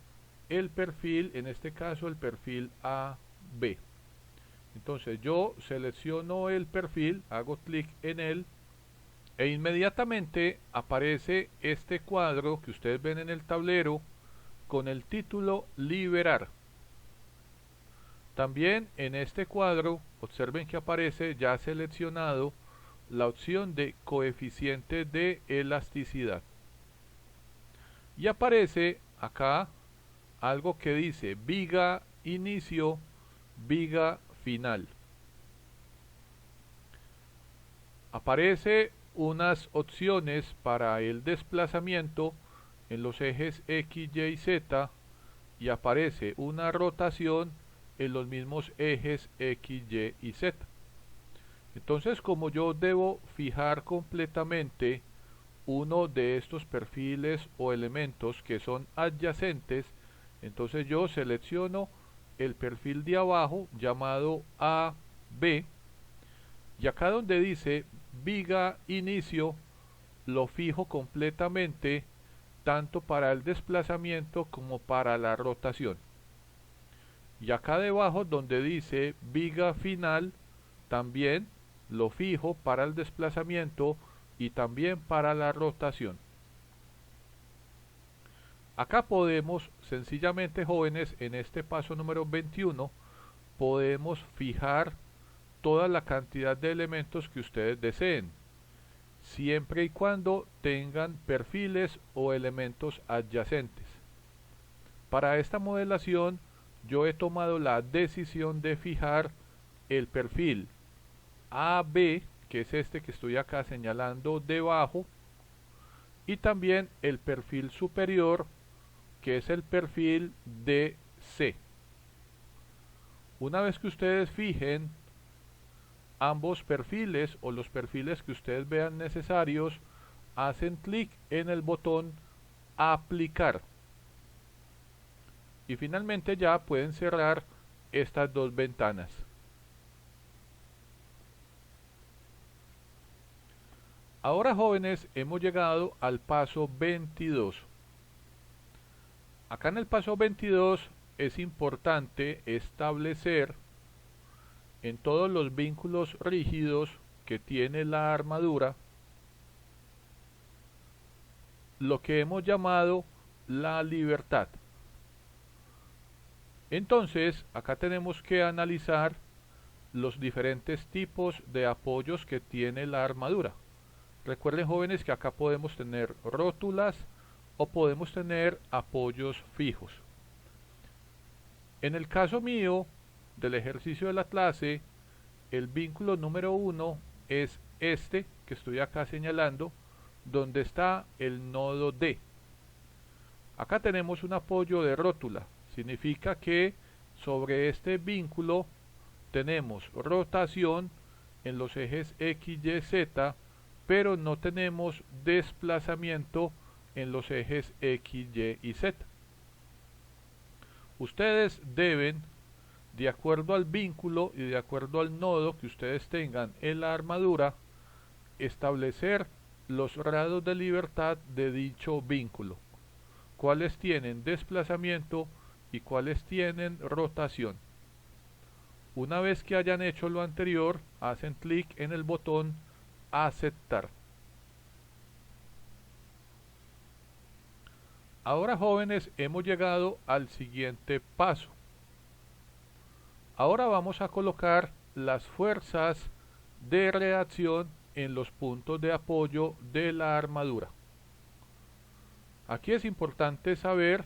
B: el perfil, en este caso el perfil AB. Entonces yo selecciono el perfil, hago clic en él e inmediatamente aparece este cuadro que ustedes ven en el tablero con el título liberar. También en este cuadro observen que aparece ya seleccionado la opción de coeficiente de elasticidad, y aparece acá algo que dice viga inicio, viga final. Aparece unas opciones para el desplazamiento en los ejes X, Y y Z, y aparece una rotación en los mismos ejes X, Y y Z. Entonces, como yo debo fijar completamente uno de estos perfiles o elementos que son adyacentes, entonces yo selecciono el perfil de abajo llamado AB, y acá donde dice viga inicio lo fijo completamente tanto para el desplazamiento como para la rotación. Y acá debajo donde dice viga final también lo fijo para el desplazamiento y también para la rotación. Acá podemos sencillamente, jóvenes, en este paso número 21, podemos fijar toda la cantidad de elementos que ustedes deseen, siempre y cuando tengan perfiles o elementos adyacentes. Para esta modelación yo he tomado la decisión de fijar el perfil AB, que es este que estoy acá señalando debajo, y también el perfil superior, que es el perfil DC. Una vez que ustedes fijen ambos perfiles o los perfiles que ustedes vean necesarios, hacen clic en el botón aplicar y finalmente ya pueden cerrar estas dos ventanas. Ahora, jóvenes, hemos llegado al paso 22. Acá en el paso 22 es importante establecer en todos los vínculos rígidos que tiene la armadura lo que hemos llamado la libertad. Entonces, acá tenemos que analizar los diferentes tipos de apoyos que tiene la armadura. Recuerden, jóvenes, que acá podemos tener rótulas o podemos tener apoyos fijos. En el caso mío del ejercicio de la clase, el vínculo número 1 es este que estoy acá señalando, donde está el nodo D. Acá tenemos un apoyo de rótula, significa que sobre este vínculo tenemos rotación en los ejes X, Y, Z, pero no tenemos desplazamiento en los ejes X, Y y Z. Ustedes deben, de acuerdo al vínculo y de acuerdo al nodo que ustedes tengan en la armadura, establecer los grados de libertad de dicho vínculo, cuáles tienen desplazamiento y cuáles tienen rotación. Una vez que hayan hecho lo anterior, hacen clic en el botón aceptar. Ahora, jóvenes, hemos llegado al siguiente paso. Ahora vamos a colocar las fuerzas de reacción en los puntos de apoyo de la armadura. Aquí es importante saber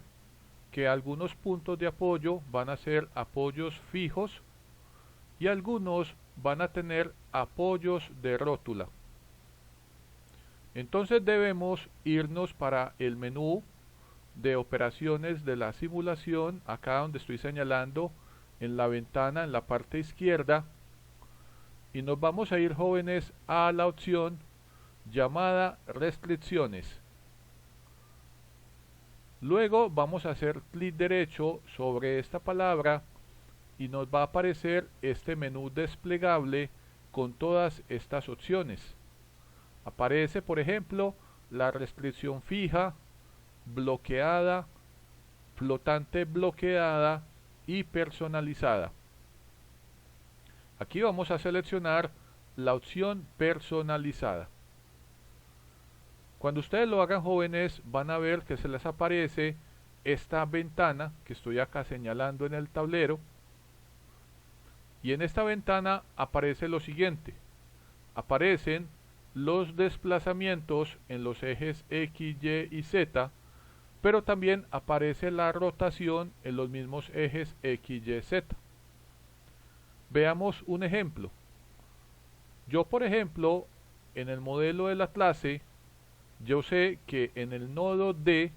B: que algunos puntos de apoyo van a ser apoyos fijos y algunos van a tener apoyos de rótula. Entonces debemos irnos para el menú de operaciones de la simulación, acá donde estoy señalando en la ventana en la parte izquierda, y nos vamos a ir, jóvenes, a la opción llamada restricciones. Luego vamos a hacer clic derecho sobre esta palabra y nos va a aparecer este menú desplegable con todas estas opciones. Aparece, por ejemplo, la restricción fija, bloqueada, flotante bloqueada y personalizada. Aquí vamos a seleccionar la opción personalizada. Cuando ustedes lo hagan, jóvenes, van a ver que se les aparece esta ventana que estoy acá señalando en el tablero, y en esta ventana aparece lo siguiente: aparecen los desplazamientos en los ejes X, Y y Z, pero también aparece la rotación en los mismos ejes X, Y, Z. Veamos un ejemplo. Yo, por ejemplo, en el modelo de la clase, yo sé que en el nodo D,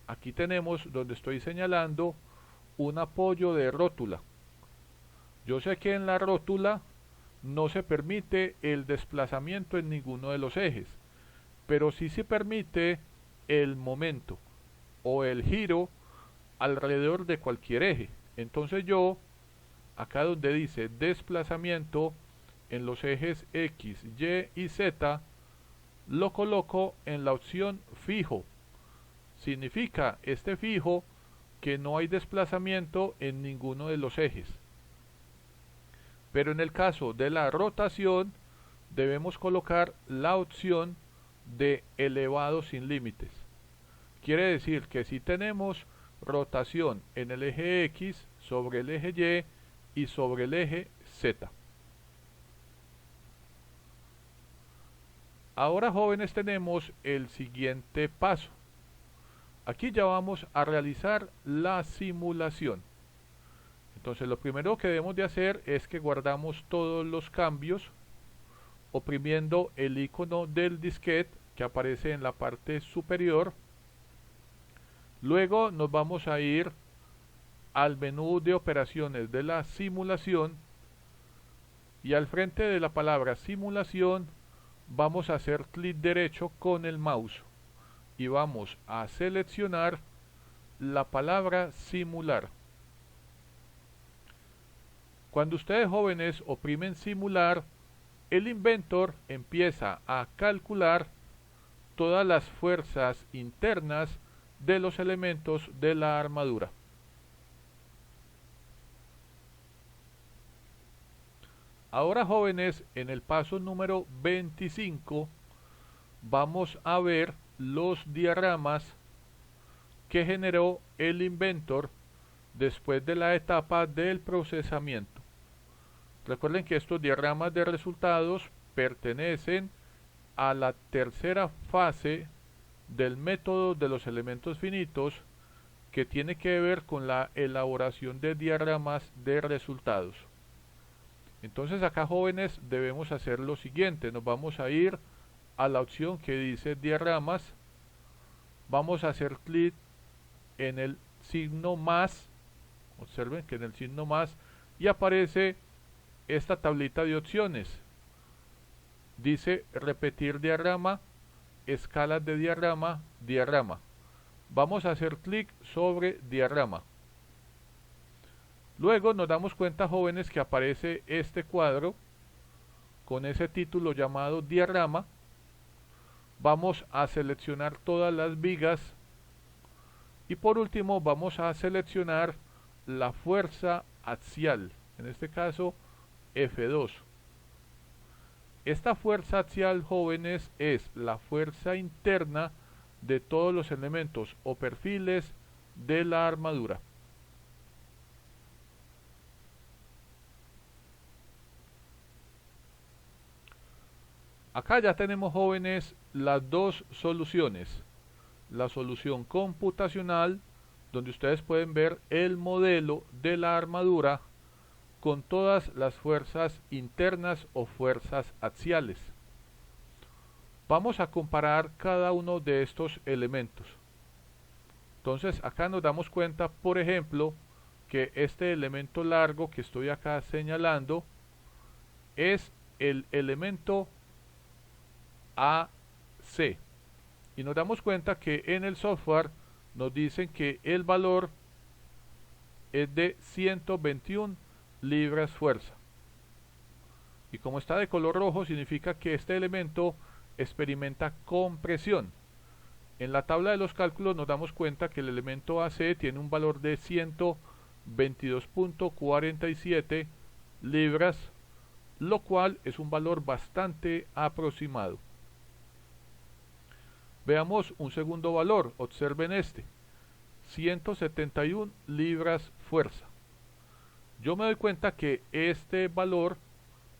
B: aquí tenemos donde estoy señalando un apoyo de rótula. Yo sé que en la rótula no se permite el desplazamiento en ninguno de los ejes, pero sí se permite el momento o el giro alrededor de cualquier eje. Entonces yo, acá donde dice desplazamiento en los ejes X, Y y Z, lo coloco en la opción fijo. Significa este fijo que no hay desplazamiento en ninguno de los ejes. Pero en el caso de la rotación debemos colocar la opción de elevado sin límites. Quiere decir que si tenemos rotación en el eje X sobre el eje Y y sobre el eje Z. Ahora, jóvenes, tenemos el siguiente paso. Aquí ya vamos a realizar la simulación. Entonces lo primero que debemos de hacer es que guardamos todos los cambios oprimiendo el icono del disquete que aparece en la parte superior. Luego nos vamos a ir al menú de operaciones de la simulación y al frente de la palabra simulación vamos a hacer clic derecho con el mouse y vamos a seleccionar la palabra simular. Cuando ustedes, jóvenes, oprimen simular, el inventor empieza a calcular todas las fuerzas internas de los elementos de la armadura. Ahora, jóvenes, en el paso número 25 vamos a ver los diagramas que generó el inventor después de la etapa del procesamiento. Recuerden que estos diagramas de resultados pertenecen a la tercera fase del método de los elementos finitos, que tiene que ver con la elaboración de diagramas de resultados. Entonces acá, jóvenes, debemos hacer lo siguiente. Nos vamos a ir a la opción que dice diagramas, vamos a hacer clic en el signo más, observen que en el signo más, y aparece esta tablita de opciones. Dice repetir diagrama, escalas de diagrama, diagrama. Vamos a hacer clic sobre diagrama. Luego nos damos cuenta, jóvenes, que aparece este cuadro con ese título llamado diagrama. Vamos a seleccionar todas las vigas y por último vamos a seleccionar la fuerza axial, en este caso F2. Esta fuerza axial, jóvenes, es la fuerza interna de todos los elementos o perfiles de la armadura. Acá ya tenemos, jóvenes, las dos soluciones. La solución computacional, donde ustedes pueden ver el modelo de la armadura con todas las fuerzas internas o fuerzas axiales. Vamos a comparar cada uno de estos elementos. Entonces acá nos damos cuenta, por ejemplo, que este elemento largo que estoy acá señalando es el elemento AC. Y nos damos cuenta que en el software nos dicen que el valor es de 121 libras fuerza. Y como está de color rojo, significa que este elemento experimenta compresión. En la tabla de los cálculos nos damos cuenta que el elemento AC tiene un valor de 122.47 libras, lo cual es un valor bastante aproximado. Veamos un segundo valor, observen este, 171 libras fuerza. Yo me doy cuenta que este valor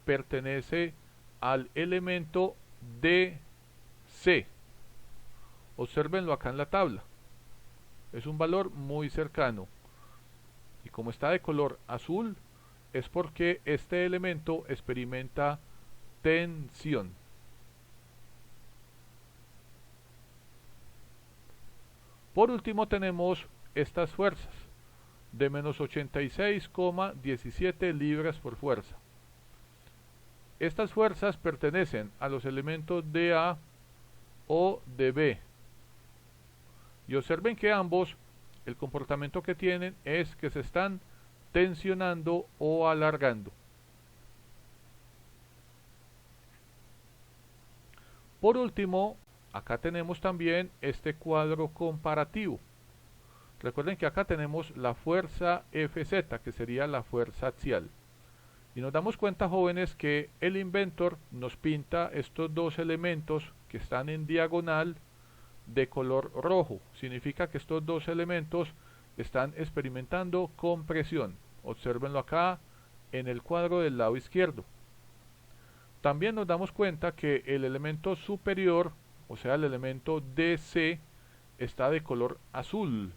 B: pertenece al elemento DC. Obsérvenlo acá en la tabla. Es un valor muy cercano. Y como está de color azul, es porque este elemento experimenta tensión. Por último tenemos estas fuerzas de menos 86,17 libras por fuerza. Estas fuerzas pertenecen a los elementos de A o de B. Y observen que ambos, el comportamiento que tienen es que se están tensionando o alargando. Por último, acá tenemos también este cuadro comparativo. Recuerden que acá tenemos la fuerza FZ, que sería la fuerza axial. Y nos damos cuenta, jóvenes, que el inventor nos pinta estos dos elementos que están en diagonal de color rojo. Significa que estos dos elementos están experimentando compresión. Obsérvenlo acá en el cuadro del lado izquierdo. También nos damos cuenta que el elemento superior, o sea el elemento DC, está de color azul.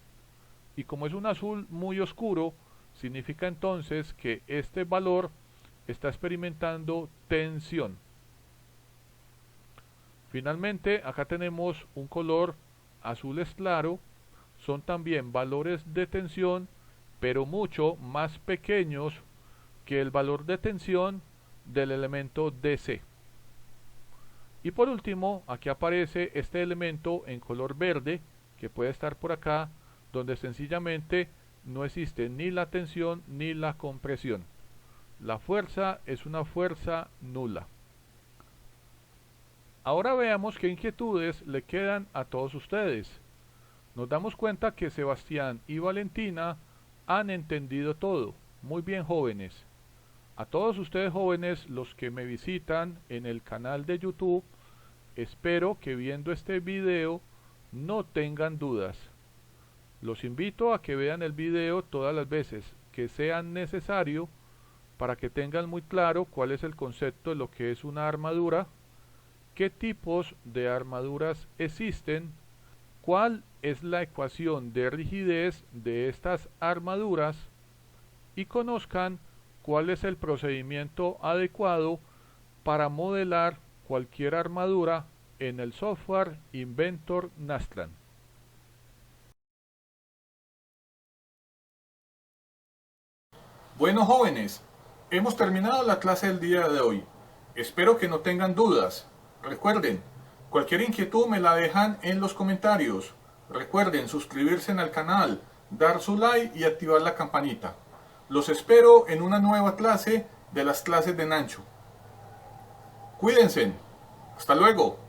B: Y como es un azul muy oscuro, significa entonces que este valor está experimentando tensión. Finalmente, acá tenemos un color azul claro. Son también valores de tensión, pero mucho más pequeños que el valor de tensión del elemento DC. Y por último, aquí aparece este elemento en color verde, que puede estar por acá, donde sencillamente no existe ni la tensión ni la compresión. La fuerza es una fuerza nula. Ahora veamos qué inquietudes le quedan a todos ustedes. Nos damos cuenta que Sebastián y Valentina han entendido todo. Muy bien, jóvenes. A todos ustedes jóvenes, los que me visitan en el canal de YouTube, espero que viendo este video no tengan dudas. Los invito a que vean el video todas las veces que sean necesario para que tengan muy claro cuál es el concepto de lo que es una armadura, qué tipos de armaduras existen, cuál es la ecuación de rigidez de estas armaduras y conozcan cuál es el procedimiento adecuado para modelar cualquier armadura en el software Inventor Nastran.
A: Bueno, jóvenes, hemos terminado la clase del día de hoy. Espero que no tengan dudas. Recuerden, cualquier inquietud me la dejan en los comentarios. Recuerden suscribirse al canal, dar su like y activar la campanita. Los espero en una nueva clase de las clases de Nancho. Cuídense. Hasta luego.